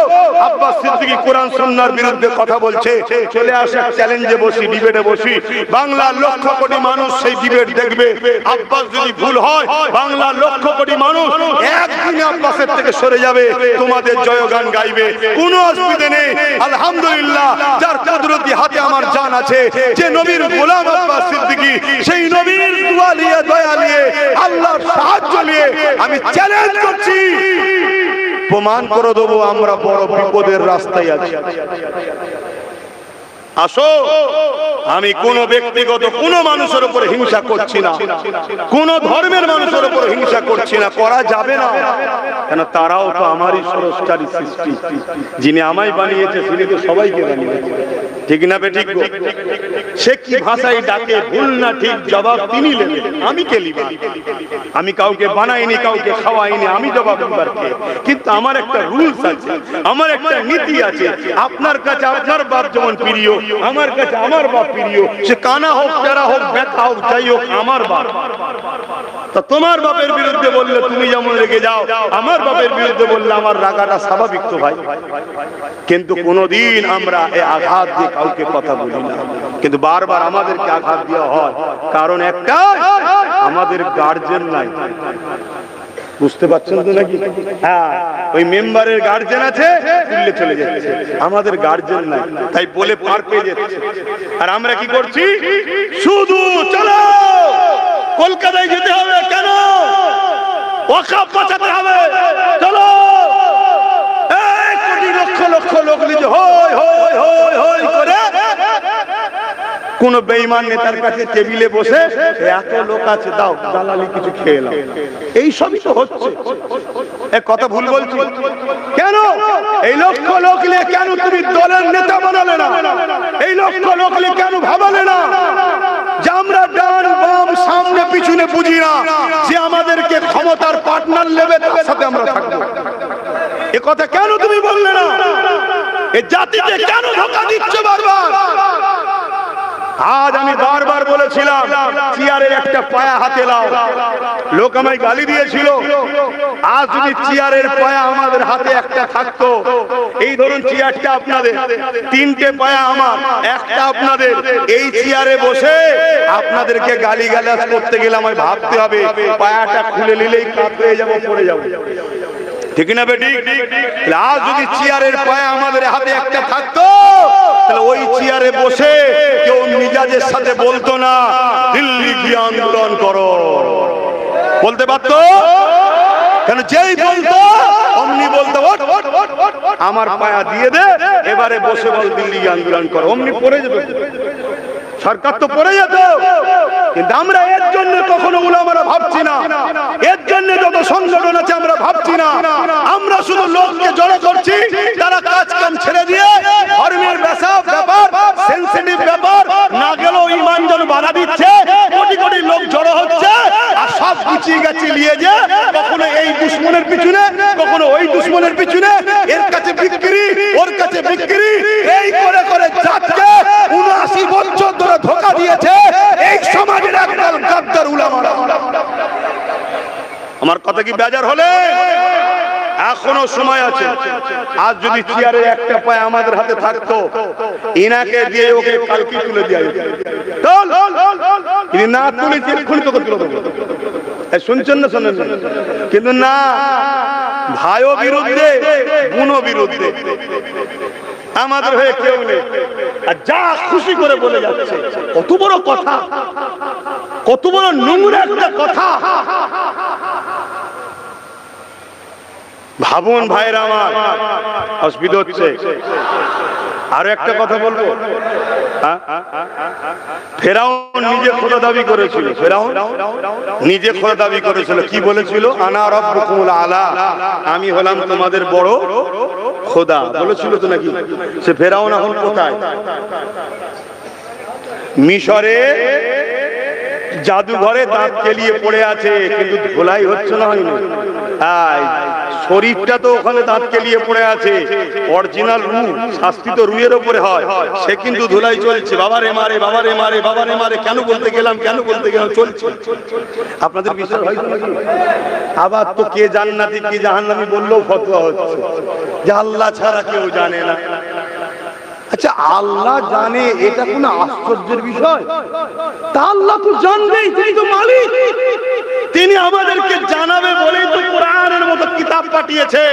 আব্বাস সিদ্দিকী কোরআন সুন্নাহর বিরুদ্ধে কথা বলছে, চলে আসে, চ্যালেঞ্জে বসি, ডিবেটে বসি। বাংলার লক্ষ কোটি মানুষ সেই ডিবেট দেখবে। আব্বাস যদি ভুল হয়, বাংলার লক্ষ কোটি মানুষ একদিনে আব্বাসের থেকে সরে যাবে, তোমাদের জয়গান গাইবে, কোনো অসুবিধা নেই। আলহামদুলিল্লাহ, যার কুদরতি হাতে আমার জান আছে, যে নবীর গোলাম আব্বাস সিদ্দিকী, সেই নবীর দোয়া নিয়ে, দয়া নিয়ে, আল্লাহর সাহায্য নিয়ে আমি চ্যালেঞ্জ করছি, প্রমাণ করে দেবো আমরা বড় বিপদের রাস্তায় আছি। আসো, আমি কোন ব্যক্তিগত কোন মানুষের উপর হিংসা করছি না, কোন ধর্মের মানুষের উপর হিংসা করছি না, করা যাবে না। কেন? তারাও তো আমারই স্রষ্টারই সৃষ্টি, যিনি আমায় বানিয়েছে তিনি তো সবাইকে বানিয়েছে। ঠিক না বে ঠিক? সে কি ভাষায় ডাকে, ভুল না ঠিক জবাব তিনি নেবেন, আমি কে লিব? আমি কাউকে বানাইনি, কাউকে খাওয়াইনি, আমি জবাব দিবার কে? কিন্তু আমার একটা রুলস আছে, আমার একটা নীতি আছে। আপনার কাছে আপনার বাপ যেমন প্রিয়, আমার কাছে আমার বাপ প্রিয়। সে কানা হোক, প্যারা হোক, ব্যথা হোক, যাই হোক, আমার বাপ। তা তোমার বাপের বিরুদ্ধে বললে তুমি যেমন রেগে যাও, আমার বাপের বিরুদ্ধে বললে আমার রাগাটা স্বাভাবিক তো ভাই। কিন্তু কোনদিন আমরা এই আঘাত দিয়ে কাউকে কথা বলি না, কিন্তু বারবার আমাদেরকে আঘাত দেওয়া হয়। কারণ একটা, আমাদের গার্জেন নাই। বুঝতে পারছেন তো নাকি? হ্যাঁ, ওই মেম্বারের গার্জেন আছে, তুললে চলে যাচ্ছে, আমাদের গার্জেন নাই, তাই বলে পার পেয়ে যাচ্ছে। আর আমরা কি করছি? শুধু চলো কলকাতায় যেতে হবে, কেন? ওয়াকফ বাঁচাতে হবে, চলো। এই কোটি লক্ষ লক্ষ লোক নিয়ে হই হই হই হই করে কোন বেঈমান নেতার কাছে টেবিলে বসে এত লোক আছে, দাও দালালি কিছু খেয়ে নাও, এই সবই তো হচ্ছে। এক কথা ভুল বলছি কেন? এই লক্ষ লোক নিয়ে কেন তুমি দলের নেতা বানালে না? এই লক্ষ লোক নিয়ে কেন ভাবালে না যে আমরা ডান বাম সামনে পিছনে বুঝি না, যে আমাদেরকে ক্ষমতার পার্টনার নেবে, তার সাথে আমরা থাকবো? এ কথা কেন তুমি বললে না? এই জাতিকে কেন ধোঁকা দিচ্ছ বারবার? আজ আমি বারবার বলেছিলাম চেয়ারের একটা পায়া হাতে লাও, লোক আমায় গালি দিয়েছিল। আজ যদি চেয়ারের পায়া আমাদের হাতে একটা থাকতো, এই ধরুন চেয়ারটা আপনাদের, তিনটে পায়া আমার, একটা আপনাদের, এই চেয়ারে বসে আপনাদেরকে গালি গালাজ করতে গেলে আমায় ভাবতে হবে পায়াটা খুলে নিলেই কাত হয়ে যাবো, পড়ে যাবো, ঠিক না বেটি? আজ যদি চেয়ারের পায়া আমাদের হাতে একটা থাকতো, তাহলে ওই চেয়ারে বসে কেউ মিজাজের সাথে বলতো না দিল্লি গিয়ে আন্দোলন করো, বলতে পারতো? কেন? যেই বলতো অমনি বলতো আমার পায়া দিয়ে দে, এবারে বসে বল দিল্লি গিয়ে আন্দোলন করো, অমনি পড়ে যেত, সরকার তো পড়ে যেত। কিন্তু আমরা এর জন্য কখনো উলামারা ভাবছি না, এর জন্য যত সংগঠন আছে আমরা ভাবছি না। আমরা শুধু লোককে জড়ো করছি, তারা কাজ কাম ছেড়ে দিয়ে ধর্মের ব্যাপার, সেনসিটিভ ব্যাপার না গেলেও ঈমান যেন বাধা দিচ্ছে, কোটি কোটি লোক জড়ো হচ্ছে, আর সব গুছিয়ে গেছে নিয়ে যে কখনো এই দুশ্মনের পিছনে, কখনো ওই দুশ্মনের পিছনে, এর কাছে বিক্রি, ওর কাছে বিক্রি, এই করে করে জাতকে ৭৯ বছর ধরে ধোঁকা দিয়েছে এই সমাজের একদল গাদ্দার উলামারা। আমার কথা কি বেজার হলে? এখনো সময় আছে। আজ যদি চেয়ারে একটা পায় আমাদের হাতে থাকতো, ইনাকে দিয়ে ওকে কালকে তুলে দেওয়া যেত, না তুলে এক্ষুনি তোকে তুলে দেবো, শুনছেন না? শোনেন? কিন্তু না, ভাইও বিরুদ্ধে, বোনও বিরুদ্ধে, আমাদের হয়ে কেউ নেই, আর যা খুশি করে বলে যাচ্ছে। কত বড় কথা, কত বড় নোংরা একটা কথা। ভাবুন ভাইরা আমার, অসুবিধা হচ্ছে। আরো একটা কথা বলবো, ফেরাউন নিজে খোদা দাবি করেছিল, ফেরাউন নিজে খোদা দাবি করেছিল। কি বলেছিল? আনা রাব্বুকুমুল আলা, আমি হলাম তোমাদের বড় খোদা, বলেছিল তো নাকি? সে ফেরাউন এখন কোথায়? মিশরে জাদুঘরে দাঁত কেলিয়ে পড়ে আছে, কিন্তু ধোলাই হচ্ছে না, হয়নি। শরীরটা তো ওখানে দাঁত কেলিয়ে পড়ে আছে, অরিজিনাল রু, শাস্তি তো রুয়ের ওপরে হয়, সে কিন্তু ধুলাই চলছে। বাবারে মারে, বাবারে মারে, বাবারে মারে, কেন বলতে গেলাম, কেন বলতে গেলাম, চলছে। আপনাদের বিশ্বাস হয় তো নাকি? আবার তো কে জান্নাতি কে জাহান্নামী বললেও ফতোয়া হচ্ছে যে আল্লাহ ছাড়া কেউ জানে না। আচ্ছা, আল্লাহ জানে, এটা কোন আশ্চর্যের বিষয়? তা আল্লাহ তো জানবেই, তিনি তো মালিক, তিনি আমাদেরকে জানাবে বলেই তো কোরআনের মতো কিতাব পাঠিয়েছে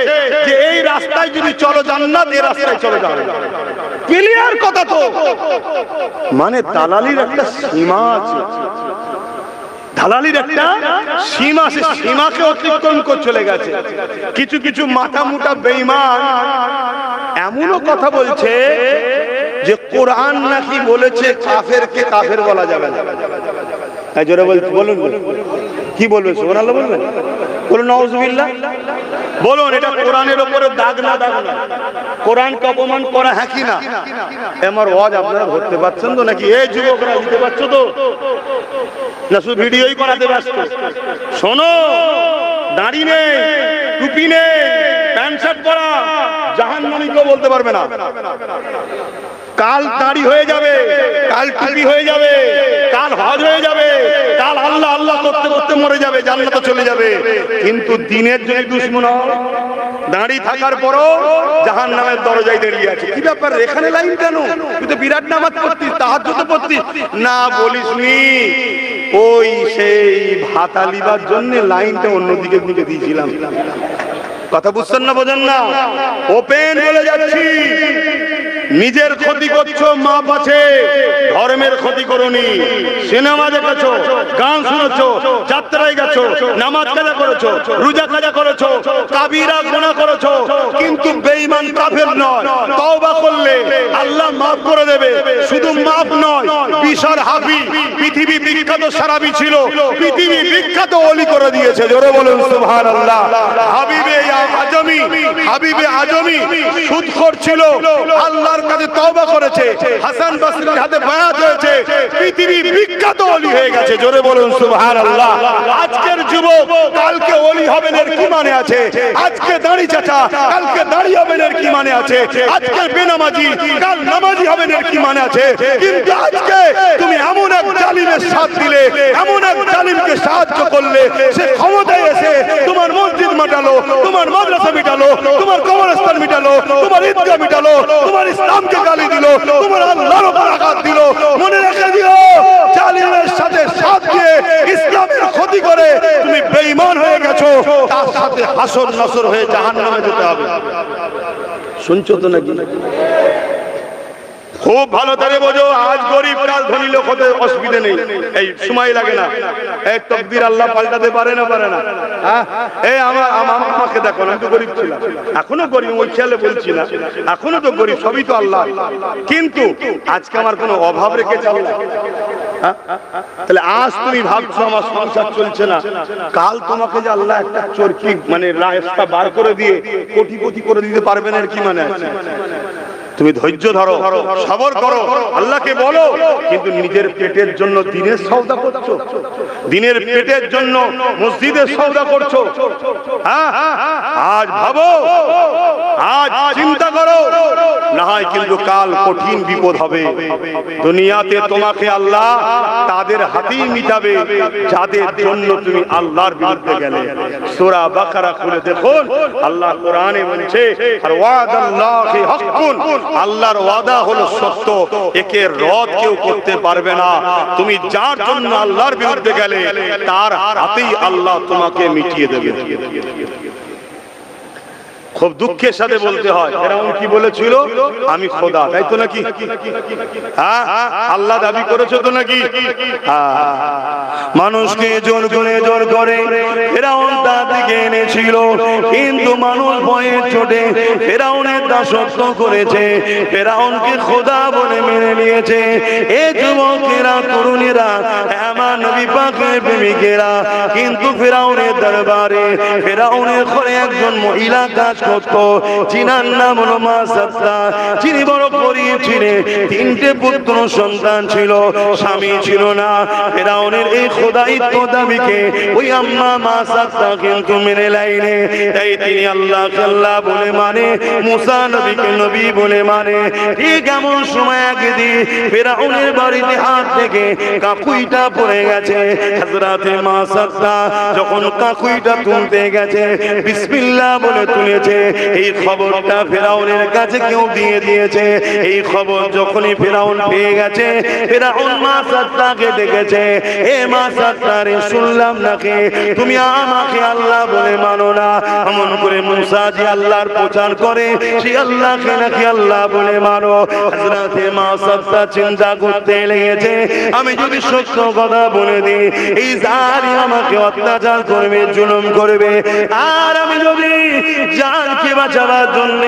যে এই রাস্তায় যদি চলো জান্নাত, এই রাস্তায় চলে যাবে। ক্লিয়ার কথা তো। মানে দালালির একটা সীমা আছে, দালালির একটা সীমা, সে সীমাকে অতিক্রম করে চলে গেছে। কিছু কিছু মাথা মুটা বেঈমান এমনও কথা বলছে যে কোরআন নাকি বলেছে কাফেরকে কাফের বলা যাবে না। জোরে বলুন, কি বলবে? সুবহানাল্লাহ বলবেন, বলুন নাউজুবিল্লাহ। বলুন এটা কোরআনের উপরে দাগ না দাগ না? কোরআনকে অপমান করা হ্যাঁ কি না? আমার ওয়াজ আপনারা ধরতে পারছেন তো নাকি? এই যুবকরা দিতে পারছো তো না? শুধু ভিডিওই করাতে ব্যস্ত। শোনো, দাড়ি নেই, টুপি নেই, প্যান্ট শার্ট পরা জাহান্নামী কেউ বলতে পারবে না। কাল দাড়ি হয়ে যাবে, কাল টুপি হয়ে যাবে, কাল হজ হয়ে যাবে, কাল আল্লাহ আল্লাহ করতে করতে মরে যাবে, জান্নাতে চলে যাবে। কিন্তু দিনের জন্য দুশমন দাড়ি থাকার পরও জাহান্নামের দরজায় দাঁড়িয়ে আছে। কি ব্যাপার, এখানে লাইন কেন? তুই তো বিরাট নামাজ পড়তিস, তাহাজ্জুদ পড়তিস না? বলিসনি, ওই সেই ভাত আলিবার জন্য লাইনটা অন্যদিকে নিয়ে দিয়েছিলাম। কথা বুঝছেন না, বোঝেন না? ওপেন বলে যাচ্ছি, নিজের ক্ষতি করছো, মাপ আছে। ধর্মের ক্ষতি করোনি। সিনেমা দেখেছো, গান শুনেছো, যাত্রায় গেছো, নামাজ কাজা করেছো, রোজা কাজা করেছো, কাবিরা গুনাহ করেছো, কিন্তু বেঈমান কাফের নয়। তওবা করলে আল্লাহ মাফ করে দেবে। শুধু মাফ নয়, বিশাল হাবি পৃথিবী বিখ্যাত সারাবি ছিল, পৃথিবী বিখ্যাত ওলি করে দিয়েছে। জোরে বলুন সুবহানাল্লাহ। হাবিবে আজমি, হাবিবে আজমি সুদখোর ছিল, আল্লাহর কাছে তওবা করেছে, হাসান বসরির হাতে বায়াত হয়েছে, পৃথিবী বিখ্যাত ওলি হয়ে গেছে। জোরে বলুন সুবহানাল্লাহ। আজকের যুবক কালকে ওলি হবেন এর কি মানে আছে? আজকে দাড়ি চাচা কালকে দাড়ি হবেন এর কি মানে আছে? আজকে বেনামাজি কাল নামাজি হবেন এর কি মানে আছে? কিন্তু আজকে তুমি এমন এক জালিমের সাথ দিলে, এমন এক জালিমকে সাহায্য করলে, সে ক্ষমতায় এসে তোমার মসজিদ মিটালো, তোমার মাদ্রাসা মিটালো, তোমার কবরস্থান মিটালো, তোমার ঈদগাহ মিটালো, তোমার ইসলামকে গালি দিল, তোমার আল্লাহর উপর আঘাত দিল। মনে রেখে দিও, জালিমের সাথে সাথ দিয়ে ইসলামের ক্ষতি করে তুমি বেঈমান হয়ে গেছো, তার সাথে হাসর নাসর হয়ে জাহান্নামে যেতে হবে। শুনছো তো নাকি? খুব ভালো করে বোঝো, আজ গরিব কাল ধনী লোক হতে অসুবিধা নেই, এই সময় লাগে না। এক তাকদীর আল্লাহ পাল্টাতে পারে না, পারে না? এই আমাকে দেখো, আমি তো গরিব ছিলাম, এখনো গরিব, ওই খেয়ালে বলছি না, এখনো তো গরিব, সবই তো আল্লাহ। কিন্তু আজকে আমার কোনো অভাব রেখে চাও না। তাহলে আজ তুমি ভাবছো আমার সংসার চলছে না, কাল তোমাকে যে আল্লাহ একটা চরকি মানে রাস্তা বার করে দিয়ে কোটিপতি করে দিতে পারবেন এর কি মানে আছে? তুমি ধৈর্য ধরো, সবর করো, আল্লাহকে বলো। কিন্তু নিজের পেটের জন্য দিনের সওদা করছো, দিনের পেটের জন্য মসজিদের সওদা করছো। আজ ভাবো, আজ চিন্তা করো, না হয় কিন্তু কাল কঠিন বিপদ হবে। দুনিয়াতে তোমাকে আল্লাহ তাদের হাতেই মিটাবে যাদের জন্য তুমি আল্লাহর বিরুদ্ধে গেলে। সূরা বাকারা খুলে দেখুন, আল্লাহ কোরআনে বলছে, আর ওয়াদাল্লাহি হাক্কুন, আল্লাহর ওয়াদা হলো সত্য, একে রদ কেউ করতে পারবে না। তুমি যার জন্য আল্লাহর বিরুদ্ধে গেলে তার হাতেই আল্লাহ তোমাকে মিটিয়ে দেবে। খুব দুঃখের সাথে বলতে হয়, ফেরাউন কি বলেছিল? আমি খোদা, তাই তো নাকি? হ্যাঁ, আল্লাহ দাবি করেছে তো নাকি? মানুষকে জোর করে ফেরাউন তার দিকে এনেছিল, কিন্তু মানুষ ভয়ে চোটে ফেরাউনের দাসত্ব করেছে, ফেরাউনকে খোদা বলে মেনে নিয়েছে। এ যুবকেরা, তরুণেরা, আমার নবী পাকের প্রেমিকেরা, কিন্তু ফেরাউনের দরবারে ফেরাউনের ঘরে একজন মহিলা কাজ করত, যিনার নাম হলো মা সাত্তা। যিনি বড় গরীব ছিলেন, 3টে পুত্র সন্তান ছিল, স্বামী ছিল না। ফেরাউনের এই খোদাইত্ব দাবিকে ওই আম্মা মা সাত্তা কিন্তু মেনে লাইনে, তাই তিনি আল্লাহকে আল্লাহ বলে মানে, মুসা নবীকে নবী বলে মানে। ঠিক এমন সময় একদিন ফেরাউনের বাড়িতে হাত থেকে কাকুইটা পড়ে গেছে। হযরতে মা সাত্তা যখন কাকুইটা তুলতে গেছে, বিসমিল্লাহ বলে তুলেছে। এই খবরটা ফেরাউনের কাছে কেউ দিয়ে দিয়েছে। এই খবর যখনই ফেরাউন পেয়ে গেছে, ফেরাউন মা সাত্তাকে ডেকেছে, এ মা সাত্তা রে, শুনলাম নাকি তুমি আমাকে আল্লাহ বলে মানো না। এমন করে মুসা যে আল্লাহর প্রচার করে, সে আল্লাহকে নাকি আল্লাহ বলে মানো। হযরতে মা সাত্তা চিন্তা করতে লেগেছে, আমি যদি সত্য কথা বলে দিই, এই জালিম আমাকে অত্যাচার করবে, জুলুম করবে, আর আমি যদি জানকে বাঁচাবার জন্য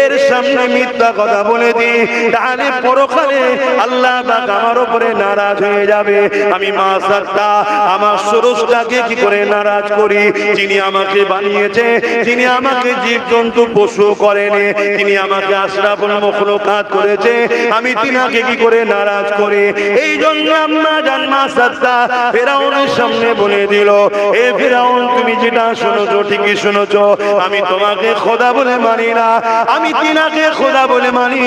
এর সামনে মিথ্যা কথা বলে দিই, তাহলে পরকালে আল্লাহ পাক আমার উপরে নারাজ হয়ে যাবে। আমি মাসাত্তা আমার স্রষ্টাকে কি করে নারাজ করি? যিনি আমাকে বানিয়েছে, যিনি আমাকে জীবজন্তু পশু করেনি, তিনি আমাকে আশরাফুল মাখলুকাত করেছে, আমি তিনাকে কি করে নারাজ করি? এই জন্য আম্মা জান মাসাত্তা ফেরাউনের সামনে বলে দিল, এ ফেরাউন তুমি যেটা শুনেছো ঠিকই শুনেছো, আমি তোমাকে খোদা বলে মানি না, আমি তিনাকে খোদা বলে মানি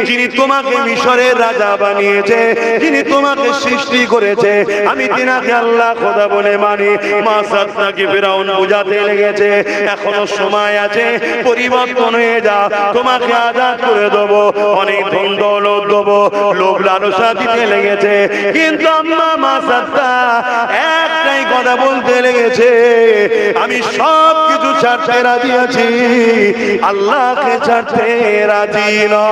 যিনি তোমাকে মিশরের রাজা বানিয়েছে, যিনি তোমাকে সৃষ্টি করেছে, আমি তিনাকে আল্লাহ খোদা বলে মানি। মাসাত্তাকে ফেরাউন বুঝাতে লেগেছে, এখনো সময় আছে, পরিবর্তন হয়ে যা, তোমাকে আজাদ করে দেবো, অনেক ধন দৌলত দেবো, লোভ লালসা দিতে লেগেছে। কিন্তু আম্মা মাসাত্তা একটাই কথা বলতে লেগেছে, আমি সব কিছু ছাড়তে রাজি আছি, আল্লাহকে ছাড়তে রাজি না।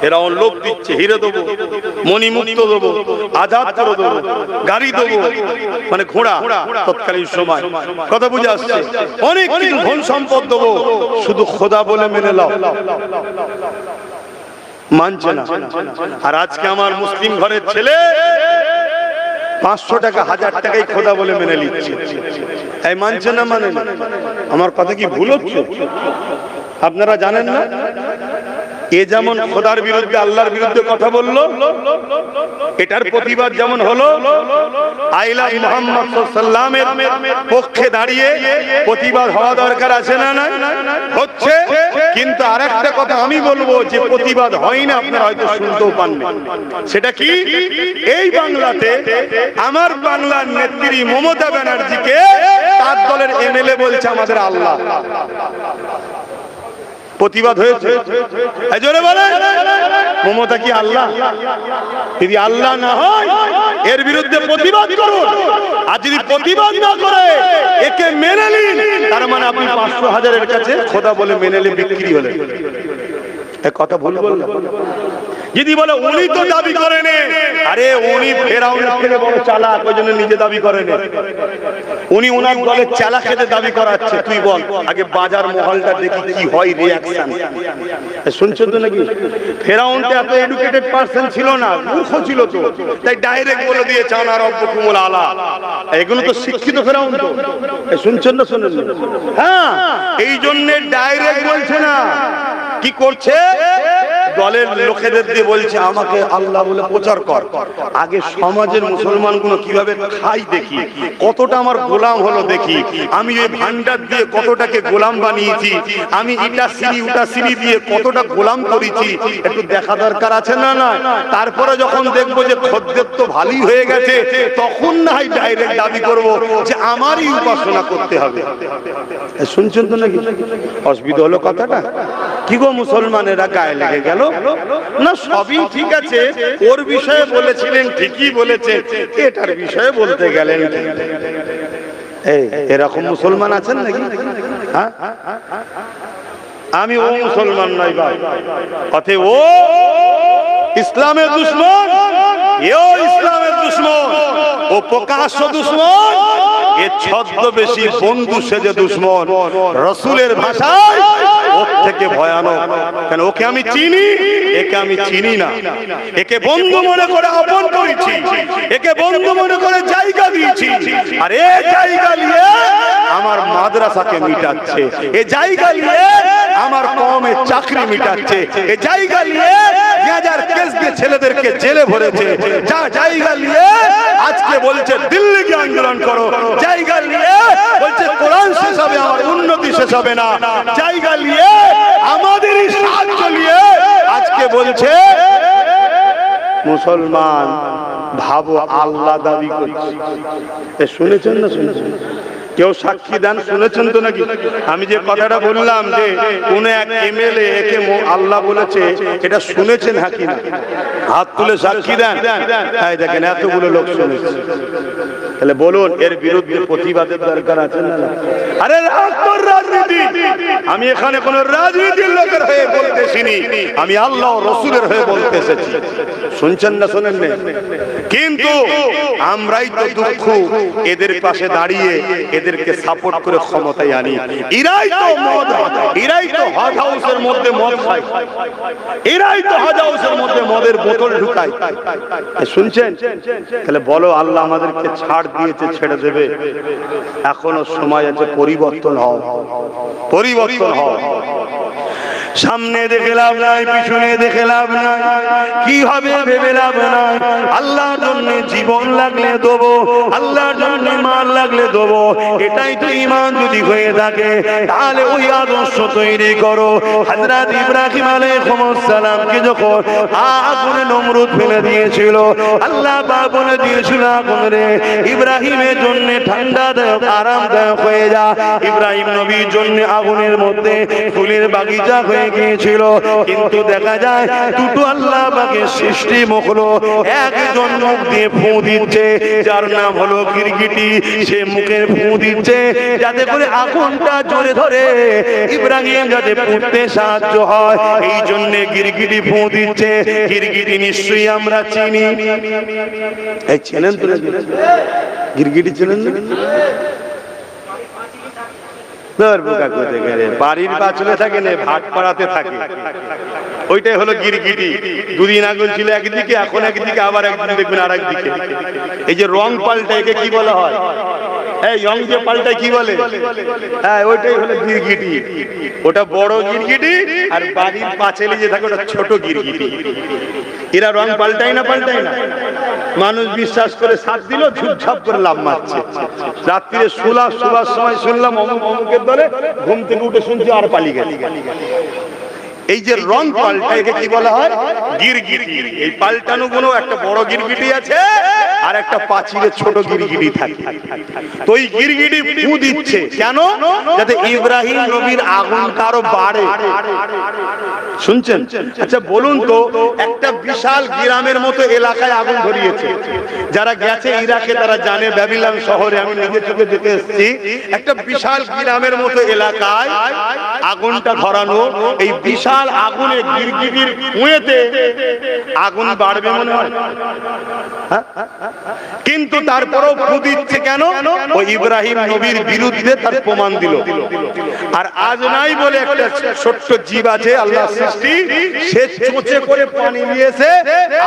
ফেরাউন লোভ দিচ্ছে, হিরে দেবো, মণিমুক্ত দেবো, আজাদ করে দেবো, গাড়ি দেবো, মানে ঘোড়া তৎকালীন সময়, কথা বুঝে আসছে, অনেক কিছু ধন সম্পদ দেবো, শুধু খোদা বলে মেনে নাও। মানছে না। আর আজকে আমার মুসলিম ঘরের ছেলে 500 টাকা 1000 টাকাই খোদা বলে মেনে নিচ্ছে। এই মানছে না, মানে আমার কথা কি ভুল হচ্ছে? আপনারা জানেন না, এ যেমন খোদার বিরুদ্ধে আল্লাহর বিরুদ্ধে কথা বললো, এটার প্রতিবাদ যেমন হলো, আইলা মুহাম্মদ সাল্লাল্লাহু আলাইহি ওয়াসাল্লামের পক্ষে দাঁড়িয়ে প্রতিবাদ হওয়া দরকার আছে না? না হচ্ছে। কিন্তু আরেকটা কথা আমি বলবো, যে প্রতিবাদ হয় না, আপনারা হয়তো শুনতেও পাননি। সেটা কি? এই বাংলাতে আমার বাংলার নেত্রী মমতা ব্যানার্জিকে তার দলের এমএলএ বলছে আমাদের আল্লাহ। প্রতিবাদ হয়েছে? জোরে বলেন, মমতা কি আল্লাহ? যদি আল্লাহ না হয় এর বিরুদ্ধে প্রতিবাদ করুন, আর যদি প্রতিবাদ না করে একে মেনে নিন, তার মানে আপনি 500,000-এর কাছে খোদা বলে মেনে নিলে বিক্রি হলেন। কথা ভুল বললাম? যদি বলে উনি তো দাবি করেন, আরে উনি ফেরাউনের থেকে বড় চালাক, ওই জন্য নিজে দাবি করেন, উনি ওনার দলে চালাক খেতে দাবি করাচ্ছে। তুই বল আগে বাজার মহলটা দেখি কি হয় রিঅ্যাকশন। শুনছেন তো নাকি? ফেরাউন তো এত এডুকেটেড পারসন ছিল না, মূর্খ ছিল, তো তাই ডাইরেক্ট বলে দিয়েছে আনা রব্বুকুমুল আলা। এগুলো তো শিক্ষিত ফেরাউন তো। শুনছেন না? শুনেন? হ্যাঁ, এই জন্য ডাইরেক্ট বলছে না, কি করছে? দলের লোকেদের দিয়ে বলছে আমাকে আল্লাহ বলে প্রচার কর। আগে সমাজের মুসলমানগুলো কিভাবে খাই দেখি, কতটা আমার গোলাম হলো দেখি, আমি এই ভান্ডার দিয়ে কতটাকে গোলাম বানিয়েছি, আমি ইটা সিঁড়ি উটা সিঁড়ি দিয়ে কতটা গোলাম করেছি, একটু দেখা দরকার আছে না? না। তারপরে যখন দেখবো যে খদ্দের তো ভালোই হয়ে গেছে, তখন না হয় ডাইরেক্ট দাবি করবো যে আমারই উপাসনা করতে হবে। শুনছেন তো নাকি? অসুবিধা হলো কথাটা? কি গো মুসলমানেরা গায়ে লেগে গেল না? সবই ঠিক আছে, ওর বিষয়ে বলেছিলেন ঠিকই বলেছে, এটার বিষয়ে বলতে গেলেন। এরকম মুসলমান আছেন নাকি? হ্যাঁ, আমি ও মুসলমান নই ভাই, অতএব ও ইসলামের দুশমন, এও ইসলামের দুশমন, ও প্রকাশ্য দুশমন, এ ছদ্মবেশী বন্ধু সেজে দুশমন। রাসূলের ভাষায় ওর থেকে ভয়ানক। কেন? ওকে আমি চিনি, একে আমি চিনি না। একে বন্ধু মনে করে আপন করেছি, একে বন্ধু মনে করে জায়গা দিয়েছি, আর এ জায়গা নিয়ে আমার মাদ্রাসাকে মিটাচ্ছে, এ জায়গা নিয়ে আমার কওমের চাকরি মিটাচ্ছে, এ জায়গা নিয়ে 2000 কেস দিয়ে ছেলেদেরকে জেলে ভরেছে, যা জায়গা নিয়ে আজকে বলছে দিল্লিকে আন্দোলন করো, জায়গা নিয়ে বলছে কোরআন শেষ হবে, আমার উন্নতি শেষ হবে না, জায়গা নিয়ে আমাদেরই সাহায্য নিয়ে আজকে বলছে মুসলমান ভাবো আল্লাহ দাবি করছে। শুনেছেন না? শুনেছেন? কেউ সাক্ষী দেন, শুনেছেন তো নাকি? আমি যে কথাটা বললাম যে কোন এক এমএলএ একে আল্লাহ বলেছে, এটা শুনেছেন? হ্যাঁ কি না? হাত তুলে সাক্ষী দেন। তাই দেখেন এতগুলো লোক শুনেছে। তাহলে বলুন এর বিরুদ্ধে প্রতিবাদের দরকার আছে না? আরে রাজনীতি, আমি এখানে কোন রাজনীতির লোকের হয়ে বলতেছি, আমি আল্লাহ ও রাসূলের হয়ে বলতে এসেছি। শুনছেন না? শোনেন না? কিন্তু আমরাই তো দুঃখ এদের পাশে দাঁড়িয়ে এদেরকে সাপোর্ট করে ক্ষমতায় আনি। এরাই তো মদ, এরাই তো হজ হাউসের মধ্যে মদ খায়, এরাই তো হজ হাউসের মধ্যে মদের বোতল ঢুকায়। শুনছেন? তাহলে বলো আল্লাহ আমাদেরকে ছাড় দিয়েছে, ছেড়ে দেবে? এখনো সময় আছে, পরিবর্তন হও, পরিবর্তন হও। সামনে দেখে লাভ নাই, পিছনে দেখে লাভ নাই, কি হবে ভেবে লাভ নাই। আল্লাহর জন্য জীবন লাগলে দেবো, আল্লাহর জন্য মাল লাগলে দেবো, এটাই তো ঈমান যদি হয়ে থাকে তাহলে ওই আদর্শ তৈরি করো। হযরত ইব্রাহিম আলাইহিস সালামকে যখন আগুনে নমরুদ ফেলে দিয়েছিল, আল্লাহ পাক বলে দিয়েছিল আগুন রে ইব্রাহিমের জন্য ঠান্ডাদায়ক আরামদায়ক হয়ে যা। ইব্রাহিম নবীর জন্য আগুনের মধ্যে ফুলের বাগিচা হয়ে গিয়েছিল। কিন্তু দেখা যায় দুটো আল্লাহ পাকের সৃষ্টি মখলুক একজন মুখ দিয়ে ফু দিচ্ছে, যার নাম হলো গিরগিটি। সে মুখের ফু দিচ্ছে যাতে করে আগুনটা জোরে ধরে ইব্রাহিম যাতে পুড়তে সাহায্য হয়, এই জন্য গিরগিটি ফু দিচ্ছে। গিরগিটি নিশ্চয়ই আমরা চিনি, এই চেনেন তো? গিরগিটি চেনেন? বাড়ির পাঁচলে থাকে না, ভাট পাড়াতে থাকে, ওইটাই হলো গিরগিটি। দুদিন আগুন ছিল একদিকে, এখন একদিকে, আবার একদিন দেখবেন আর একদিকে। এই যে রং পাল্টায় একে কি বলা হয়? এই রং যে পাল্টায় কি বলে? হ্যাঁ, ওইটাই হলো গিরগিটি। ওটা বড় গিরগিটি, আর বাড়ির পাঁচিলে যে থাকে ওটা ছোট গিরগিটি। এরা রং পাল্টায় না, পাল্টায় না। মানুষ বিশ্বাস করে সাথ দিল, ঝুপঝাপ করে লাভ মারছে। রাত্রিরে শোবার সময় শুনলাম অমুক অমুকের দলে, ঘুম থেকে উঠে শুনছি আর পালিয়ে গেছে। এই যে রং পাল্টা একে কি বলা হয়? গিরগিটি। এই পাল্টানো গুলো একটা বড় গিরগিটি আছে আর একটা পাঁচিলে ছোট গিরগিটি থাকে। তো এই গিরগিটি ফু দিচ্ছে কেন? যাতে ইব্রাহিম নবীর আগুনটা আরো বাড়ে। শুনছেন? আচ্ছা বলুন তো, একটা বিশাল গ্রামের মতো এলাকায় আগুন ধরিয়েছে। যারা গেছে ইরাকে তারা জানে, ব্যাবিলন শহরে আমি নিজে চোখে দেখে এসেছি। একটা বিশাল গ্রামের মতো এলাকায় আগুনটা ধরানো, এই বিশাল আগুনে গিরগিটির কুঁয়েতে আগুন বাড়বে মনে হয়? কিন্তু তারপরেও ফু দিচ্ছে কেন? ও ইব্রাহিম নবীর বিরুদ্ধে তার প্রমাণ দিল। আর আজনাই বলে একটা ছোট্ট জীব আছে আল্লাহর সৃষ্টি, সে চোঁচে করে পানি নিয়েছে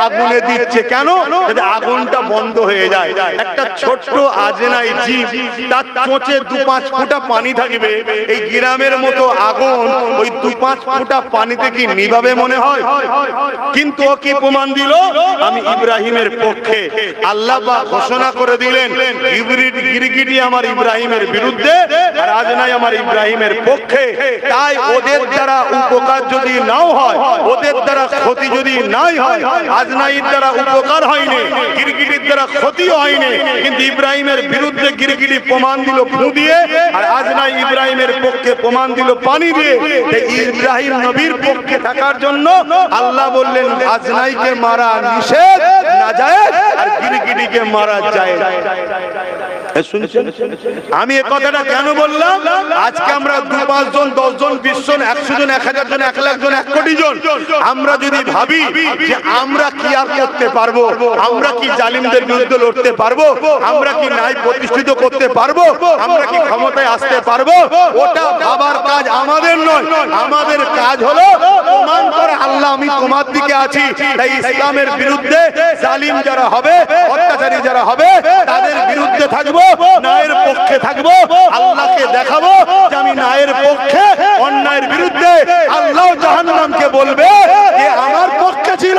আগুনে দিচ্ছে কেন? যাতে আগুনটা বন্ধ হয়ে যায়। একটা ছোট্ট আজনাই জীব, তার চোঁচে 2-5 ফোঁটা পানি থাকবে, এই গ্রামের মতো আগুন ওই 2-5 ফোঁটা পানিতে কি নিভাবে মনে হয়? কিন্তু ও কি প্রমাণ দিল? আমি ইব্রাহিমের পক্ষে। আল্লাহ পাক ঘোষণা করে দিলেন গিরগিটি আমার ইব্রাহিমের বিরুদ্ধে, আর আজনাই আমার ইব্রাহিমের পক্ষে। তাই ওদের দ্বারা উপকার যদি নাও হয়, ওদের দ্বারা ক্ষতি যদি নাই হয়, আজনাইয়ের দ্বারা উপকার হয়নি, গিরগিটির দ্বারা ক্ষতিও হয়নি, কিন্তু ইব্রাহিমের বিরুদ্ধে গিরগিটি প্রমাণ দিল ফু দিয়ে, আর আজনাই ইব্রাহিমের পক্ষে প্রমাণ দিল পানি দিয়ে। ইব্রাহিম নবীর পক্ষে থাকার জন্য আল্লাহ বললেন আজনাইকে মারা নিষেধ, নাজায়েজ, আর গিরগিটিকে মারা যায়। শুনছেন? আমি এই কথাটা কেন বললাম? আজকে আমরা 2-5 জন, 10 জন, 20 জন, 100 জন, 1000 জন, 1 লাখ জন, 1 কোটি জন, আমরা যদি ভাবি যে আমরা কি আর করতে পারবো, আমরা কি জালিমদের বিরুদ্ধে লড়তে পারবো, আমরা কি ন্যায় প্রতিষ্ঠিত করতে পারবো, আমরা কি ক্ষমতায় আসতে পারবো, ওটা ভাবার কাজ আমাদের নয়। আমাদের কাজ হলো প্রমাণ করা আল্লাহ আমি তোমার দিকে আছি। তাই ইসলামের বিরুদ্ধে জালিম যারা হবে, অত্যাচারী যারা হবে, তাদের বিরুদ্ধে থাকবো, ন্যায়ের পক্ষে থাকবো। আল্লাহকে দেখাবো যে আমি ন্যায়ের পক্ষে, অন্যায়ের বিরুদ্ধে। আল্লাহ জাহান্নামকে বলবে যে আমার পক্ষে ছিল,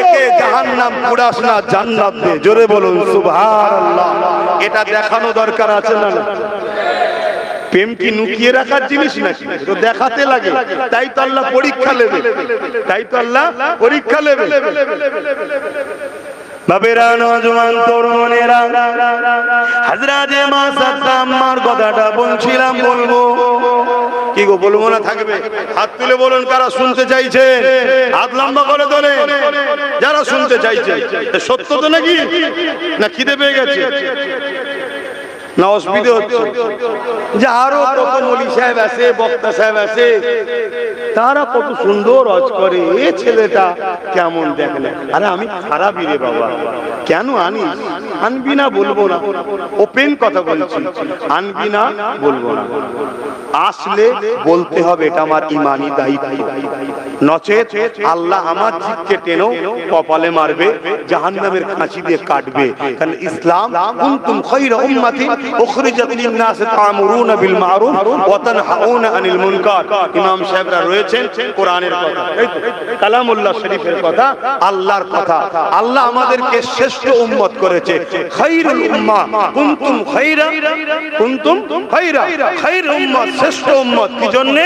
একে জাহান্নাম পুরাস না, জান্নাত দে। জোরে বলুন সুবহানাল্লাহ। এটা দেখানো দরকার আছে না? প্রেম কি লুকিয়ে রাখার জিনিস নাকি? তো দেখাতে লাগে। তাই তো আল্লাহ পরীক্ষা নেবে, তাই তো আল্লাহ পরীক্ষা নেবে। বাবেরা, নওজোয়ান তরুণেরা, হযরতে মা সাদ্দামার কথাটা বলছিলাম, বলবো কি গো? বলবো না থাকবে? হাত তুলে বলুন কারা শুনতে চাইছে, হাত লম্বা করে তোলেন যারা শুনতে চাইছে। সত্য তো নাকি? না খিদে পেয়ে গেছে? না অসুবিধা হচ্ছে? যে আরো কত মৌলী সাহেব আছে, বক্তা সাহেব আছে, তারা কত সুন্দর হজ করে, এ ছেলেটা কেমন দেখলে, আরে আমি খারাপই রে বাবা, কেন আনিস? আনবি না বলবো না, ওপেন কথা বলছি, আনবি না বলবো না, আসলে বলতে হবে এটা আমার ইমানি দায়িত্ব, নচেত আল্লাহ আমার জিদকে টেনেও কপালে মারবে, জাহান্নামের খাঁচি দিয়ে কাটবে। কারণ ইসলাম কুনতুম খায়রা উম্মাতিন উখরিজাত লিন-নাস তা'মুরুনা বিল মা'রুফ ওয়া তানহাউনা আনিল মুনকার। ইমাম সাহেবরা রয়েছেন, কোরআনের কথা, এই তো কালামুল্লাহ শরীফের কথা, আল্লাহর কথা। আল্লাহ আমাদেরকে শ্রেষ্ঠ উম্মত করেছে, খায়রুল উম্মাহ কুনতুম খায়রা, কুনতুম খায়রা, খায়রুল উম্মাহ, শ্রেষ্ঠ উম্মত। কি জন্য?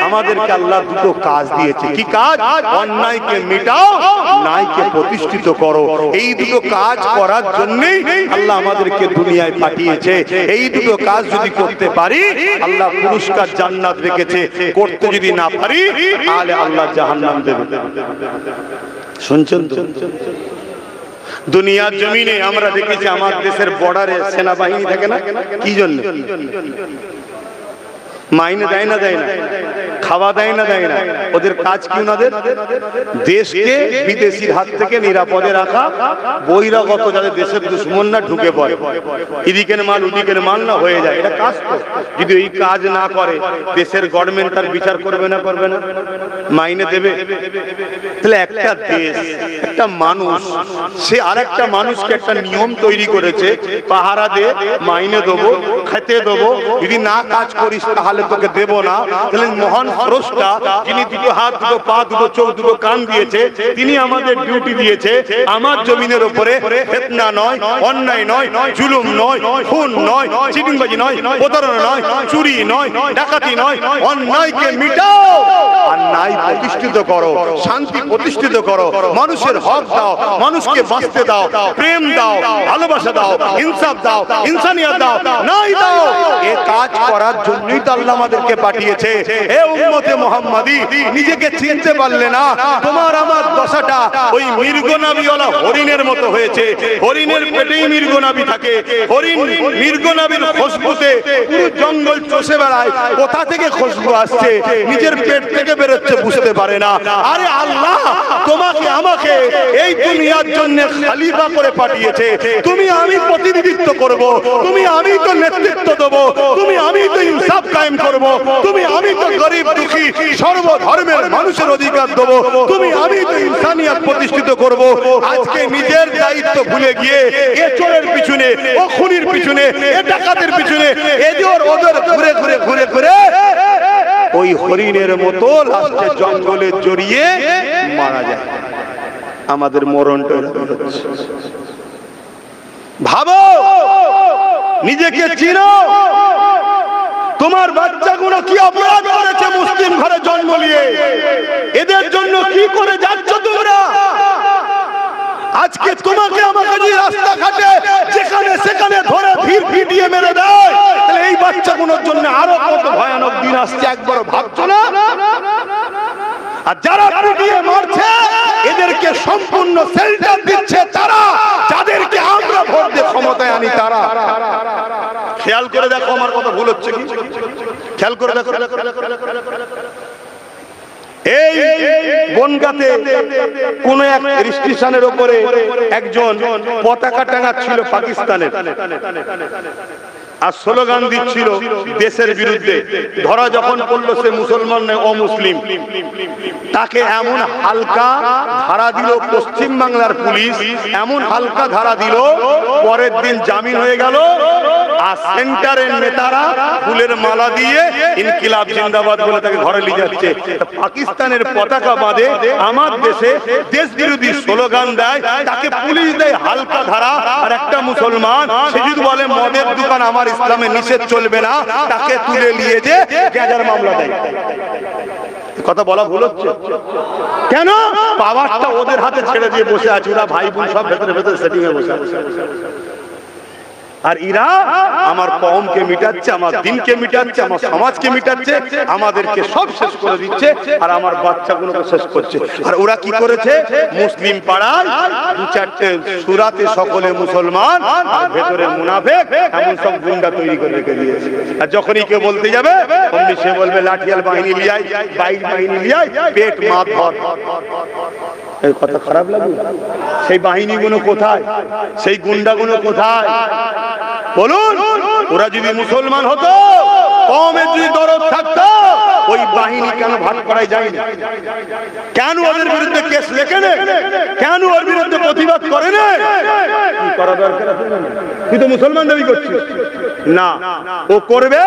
আমাদেরকে আল্লাহ দুটো কাজ দিয়েছে। কি কাজ? অন্যায়কে মিটাও, ন্যায়কে প্রতিষ্ঠিত করো। এই দুটো কাজ করার জন্যই আল্লাহ আমাদেরকে দুনিয়ায় পাঠিয়েছে। এই দুটো কাজ যদি করতে পারি আল্লাহ পুরস্কার জান্নাত রেখেছে, করতে যদি না পারি তাহলে আল্লাহ জাহান্নাম দেবে। শুনছেন তো? দুনিয়ার জমিনে আমরা দেখেছি আমার দেশের বর্ডারে সেনাবাহিনী থাকে না, কি জন্য? মাইনে দেয় না, দেয় না, খাওয়া দেয় না, দেয় না, ওদের কাজ কি? ওনাদের দেশকে বিদেশির হাত থেকে নিরাপদে রাখা, বহিরাগত যাদের দেশের দুশ্মন না ঢুকে পড়ে, এদিকের মাল ওদিকের মাল না হয়ে যায়, এটা কাজ তো। যদি এই কাজ না করে দেশের গভর্নমেন্ট তার বিচার করবে না? করবে না? মাইনে দেবে? তাহলে একটা দেশ, একটা মানুষ, সে আরেকটা মানুষকে একটা নিয়ম তৈরি করেছে, পাহারা দে, মাইনে দেবো, খেতে দেবো, যদি না কাজ করিস তাহলে তোকে দেব না। তাহলে মহান স্রষ্টা, যিনি দুটো হাত, দুটো পা, দুটো চোখ, দুটো কান দিয়েছে, তিনি আমাদের ডিউটি দিয়েছে আমার জমিনের উপরে ফিতনা নয়, অন্যায় নয়, জুলুম নয়, খুন নয়, চিটিংবাজি নয়, প্রতারণা নয়, চুরি নয়, ডাকাতি নয়, অন্যায়কে মিটাও আর ন্যায় প্রতিষ্ঠিত করো, শান্তি প্রতিষ্ঠিত করো, মানুষের হক দাও, মানুষকে বাঁচতে দাও, প্রেম দাও, ভালোবাসা দাও, ইনসাফ দাও, ইনসানিয়ত দাও, ন্যায় দাও। এই কাজ করার জন্যই তো আল্লাহ আমাদেরকে পাঠিয়েছে। হে উম্মতে মুহাম্মাদি, নিজেকে চিনতে পারলে না, তোমার আমার দশাটা ওই মৃগনাভিওয়ালা হরিণের মতো হয়েছে। হরিণের পেটেই মৃগনাভি থাকে, হরিণ মৃগনাভির খুশবুতে পুরো জঙ্গল চষে বেড়ায়, কোথা থেকে খুশবু আসছে নিজের পেট থেকে বেরোচ্ছে বুঝতে পারে না। আরে আল্লাহ তোমাকে আমাকে এই দুনিয়ার জন্য খলিফা করে পাঠিয়েছে, তুমি আমি প্রতিনিধিত্ব করব, তুমি আমি তো নেতৃত্ব দেব, তুমি আমি তো ইনসাফ কায়েম করব, তুমি আমি তো গরিব দুঃখী সর্বধর্মের মানুষের অধিকার দেব, তুমি আমি তো ইনসানিয়ত প্রতিষ্ঠিত করব। আজকে নিজের দায়িত্ব ভুলে গিয়ে এ চোরের পিছনে, ও খুনির পিছনে, এ ডাকাতের পিছনে, এদের ওদের ঘুরে ঘুরে ঘুরে ঘুরে ওই হরিণের মতো লাস্টে জঙ্গলে জড়িয়ে মারা যায়। আমাদের মরণটা হচ্ছে। ভাবো, নিজেকে চিনো, তোমার বাচ্চাগুলো কি অপরাধ করেছে মুসলিম ঘরে জন্ম নিয়ে, এদের জন্য কি করে যাচ্ছ তোমরা? আজকে তোমাকে আমাকে যদি রাস্তাঘাটে যেখানে সেখানে ধরে ভিড় ভিড়িয়ে মেরে দেয়, তাহলে এই বাচ্চাগুলোর জন্য আরো কত ভয়ানক দিন আসছে, একবার ভাবছো না? আর যারা পিটিয়ে মারছে এদেরকে সম্পূর্ণ শেল্টার দিচ্ছে তারা, যাদেরকে আমরা ভোট দিয়ে ক্ষমতায় আনি তারা। খেয়াল করে দেখো, আমার কথা ভুল হচ্ছে কি? খেয়াল করে দেখো, এই বনগাঁতে কোন এক রেজিস্ট্রেশনের উপরে একজন পতাকা টাঙাচ্ছিল পাকিস্তানের, আর স্লোগান দিচ্ছিল দেশের বিরুদ্ধে। ধরা যখন পড়লো সে মুসলমান নয়, অমুসলিম, তাকে এমন হালকা ধারা দিল পশ্চিম বাংলার পুলিশ, এমন হালকা ধারা দিল, পরের দিন জামিন হয়ে গেল। আর সেন্টারের নেতারা ফুলের মালা দিয়ে ইনকিলাব জিন্দাবাদ বলে তাকে ঘরে নিয়ে যাচ্ছে। পাকিস্তানের পতাকা বাঁধে আমার দেশে দেশ বিরোধী স্লোগান দেয়, তাকে পুলিশ দেয় হালকা ধারা। আর একটা মুসলমান সে যদি বলে মদের দোকান আমার ইসলামে নিষেধ চলবে না, তাকে তুলে নিয়ে যে গ্যাজার মামলা দেয়। কথা বলা ভুল হচ্ছে কেন? পাওয়ারটা ওদের হাতে ছেড়ে দিয়ে বসে আছে, ওরা ভাই বোন সব ভেতরে ভেতরে সেটিং এ বসে আছে। আর এরা আমার কওমকে মিটাচ্ছে, আমার দিনকে মিটাচ্ছে, আমার সমাজকে মিটাচ্ছে, আমাদেরকে সব শেষ করে দিচ্ছে আর আমার বাচ্চাগুলোকে শেষ করছে। আর ওরা কি করেছে, মুসলিম পাড়ায় দু চারটে সূরাতে সকলে মুসলমান আর ভেতরে মুনাফিক এমন সব গুন্ডা তৈরি করে রেখে দিয়েছে। আর যখনই কেউ বলতে যাবে অমনি সে বলবে লাঠিয়াল বাহিনী লিয়াই, বাইক বাহিনী লিয়াই, পেট মাত ধর। এই কথা খারাপ লাগে? সেই বাহিনীগুলো কোথায়, সেই গুন্ডাগুলো কোথায় বলুন? ওরা যদি মুসলমান হতো, কওমের যদি দরদ থাকতো, ওই বাহিনী কেন ভাট করাই যায় না? কেন ওদের বিরুদ্ধে কেস লেখে না? কেন ওর বিরুদ্ধে প্রতিবাদ করে না? কি করা দরকার আছে? তুই তো মুসলমান দাবি করছিস না, ও করবে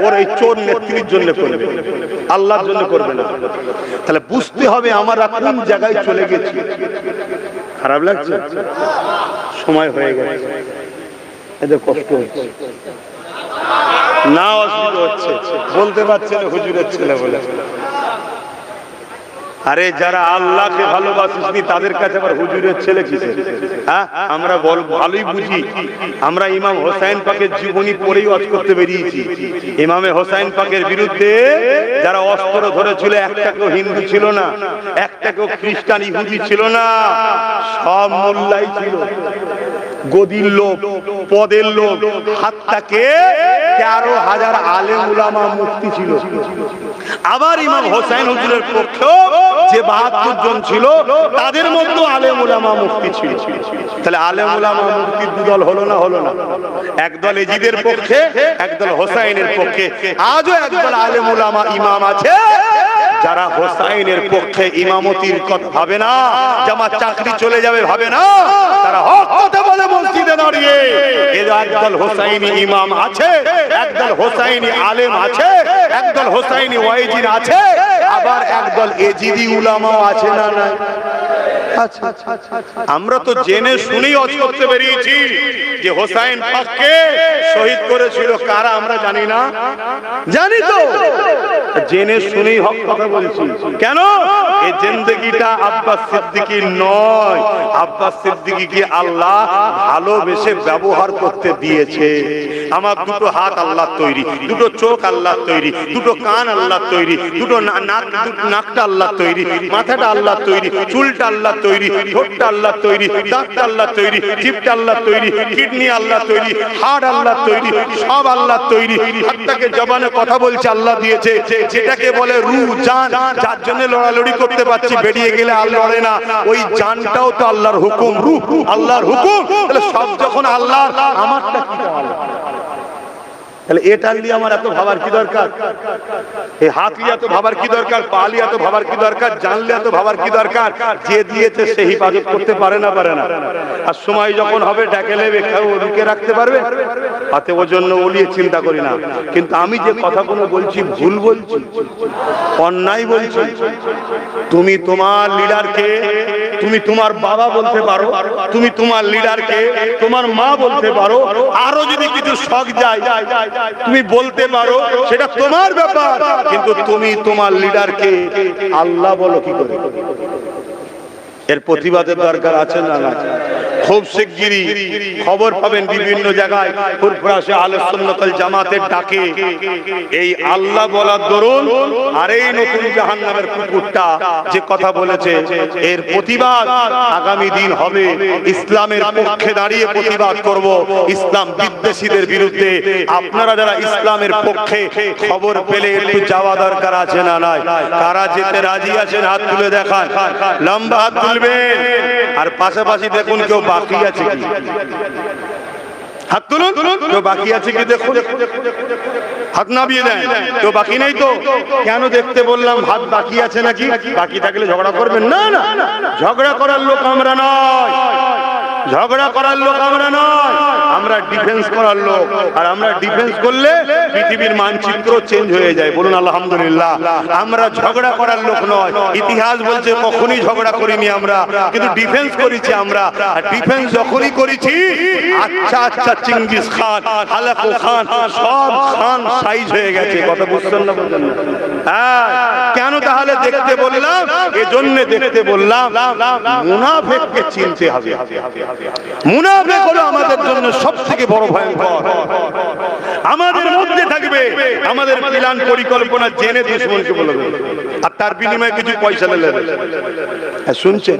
ওর এই চোর নেত্রীর জন্য করবে, আল্লাহর জন্য করবে না। তাহলে বুঝতে হবে আমরা কোন জায়গায় চলে গেছি। খারাপ লাগছে? সময় হয়ে গেছে, এদের কষ্ট হচ্ছে না, অসুবিধা হচ্ছে, বলতে পারছে না হুজুরের ছেলে বলে। আরে যারা আল্লাহকে ভালোবাসিসনি তাদের কাছে আবার হুজুরের ছেলে কিসে? হ্যাঁ, আমরা ভালোই বুঝি। আমরা ইমাম হোসাইন পাকের জীবনী পড়েই ওয়াজ করতে বেরিয়েছি। ইমামে হোসাইন পাকের বিরুদ্ধে যারা অস্ত্র ধরেছিল, একটা কেউ হিন্দু ছিল না, একটা কেউ খ্রিস্টান ইহুদি ছিল না, সব মোল্লাই ছিল, গদির লোক, পদের লোক, হাত্তাকে 13,000 আলেম উলামা মুফতি ছিল। আবার ইমাম হোসাইন হুজুরের পক্ষেও যে 72 জন ছিল, তাদের মধ্যে আলেম উলামা মুফতি ছিল। তাহলে আলেম উলামা মুফতির দুদল হলো না? হলো না? একদল এজিদের পক্ষে, একদল হোসাইনের পক্ষে। আজও একদল আলেম উলামা ইমাম আছে যারা হোসাইনের পক্ষে ইমামতির কথা ভাবে না, জামাত চাকরি চলে যাবে ভাবে না, তারা হক কথা বলে মসজিদে দাঁড়িয়ে। এর একদল হোসাইনি ইমাম আছে, একদল হোসাইনি আলেম আছে, একদল হোসাইনি ওয়াইজির আছে, আবার একদল এজিদি উলামাও আছে না? না, আমরা তো জেনে শুনেই ওয়াজ করতে বেরিয়েছি যে হোসাইন পাককে শহীদ করেছিল কারা, আমরা জানি না? জানি তো, জেনে শুনেই হক কথা বলছি। কেন? এই জিন্দেগিটা আব্বাস সিদ্দিকীর নয়, আব্বাস সিদ্দিকীকে আল্লাহ ভালোবেসে ব্যবহার করতে দিয়েছে। আমার দুটো হাত আল্লাহ তৈরি, দুটো চোখ আল্লাহ তৈরি, দুটো কান আল্লাহ তৈরি, দুটো নাকটা আল্লাহ তৈরি, মাথাটা আল্লাহ তৈরি, চুলটা আল্লাহ তৈরি, ঠোঁটটা আল্লাহ তৈরি, দাঁতটা আল্লাহ তৈরি, জিভটা আল্লাহ তৈরি, কিডনি আল্লাহ তৈরি, হাড় আল্লাহ তৈরি, সব আল্লাহ তৈরি। হাতটাকে জবানে কথা বলছে আল্লাহ দিয়েছে, যেটাকে বলে রূহ, জান, যার জন্য লড়ালড়ি করতে পারছি, বেরিয়ে গেলে আর লড়ে না, ওই জানটাও তো আল্লাহর হুকুম, রূহ আল্লাহর হুকুম। তাহলে সব যখন আল্লাহর, আমারটা কি? তাহলে এটা নিয়ে আমার এত ভাবার কি দরকার? এই হাত নিয়ে এত ভাবার কি দরকার? পা নিয়ে এত ভাবার কি দরকার? জানলে এত ভাবার কি দরকার? যে দিয়েছে সে হিফাজত করতে পারে না? পারে না? আর সময় যখন হবে ডেকে নেবে, কেউ রুকে রাখতে পারবে? হাতে ওর জন্য ওলিয়ে চিন্তা করি না। কিন্তু আমি যে কথাগুলো বলছি ভুল বলছি, অন্যায় বলছি। তুমি তোমার লিডারকে, তুমি তোমার বাবা বলতে পারো, তুমি তোমার লিডারকে তোমার মা বলতে পারো, আরো যদি কিছু শখ যায় তুমি বলতে পারো, সেটা তোমার ব্যাপার। কিন্তু তুমি তোমার লিডারকে আল্লাহ বলো কি করে? এর প্রতিবাদের দরকার আছে না? না। খুব শিগগিরই খবর পাবেন বিভিন্ন জায়গায় ফুরফুরাশে আহলে সুন্নাত ওয়াল জামাতের ডাকে এই আল্লাহ বলার দরুন আর এই নতুন জাহান্নামের কুকুরটা যে কথা বলেছে, এর প্রতিবাদ আগামী দিন হবে। ইসলামের পক্ষে দাঁড়িয়ে প্রতিবাদ করব, ইসলাম বিদ্বেষীদের বিরুদ্ধে। আপনারা যারা ইসলামের পক্ষে খবর পেলে একটু যাওয়া দরকার আছে না? নাই? কারা যেতে রাজি আছেন হাত তুলে দেখান, লম্বা হাত তুলবেন। আর পাশাপাশি দেখুন কেউ বাকি আছে কি, হাত তুলুন। কেউ বাকি আছে কি দেখুন, হাত নামিয়ে দেন। কেউ বাকি নেই তো? কেন দেখতে বললাম? হাত বাকি আছে নাকি? বাকি থাকলে ঝগড়া করবেন না? না, ঝগড়া করার লোক আমরা নয়, ঝগড়া করার লোক আমরা নয়, আমরা ডিফেন্স করার লোক। আর আমরা ডিফেন্স করলে পৃথিবীর মানচিত্র চেঞ্জ হয়ে যায়। বলুন আলহামদুলিল্লাহ। আমরা ঝগড়া করার লোক নয়। ইতিহাস বলছে কখনোই ঝগড়া করিনি আমরা, কিন্তু ডিফেন্স করেছি আমরা। আর ডিফেন্স যখনই করেছি, আচ্ছা আচ্ছা চিঙ্গিস খান, হালাকু খান, সব খান সাইজ হয়ে গেছে। কথা বুঝছেন না? বুঝছেন না? হ্যাঁ, কেন তাহলে দেখতে বললাম? এজন্য দেখতে বললাম মুনাফিককে চিনতে হবে। মুনাফিক হলো আমাদের জন্য সব থেকে বড় ভয়ঙ্কর। আমাদের মধ্যে থাকবে আমাদের প্ল্যান পরিকল্পনা জেনে দুশমনকে বলে দেবে, আর তার বিনিময়ে কিছু পয়সা নেবে। শুনছেন?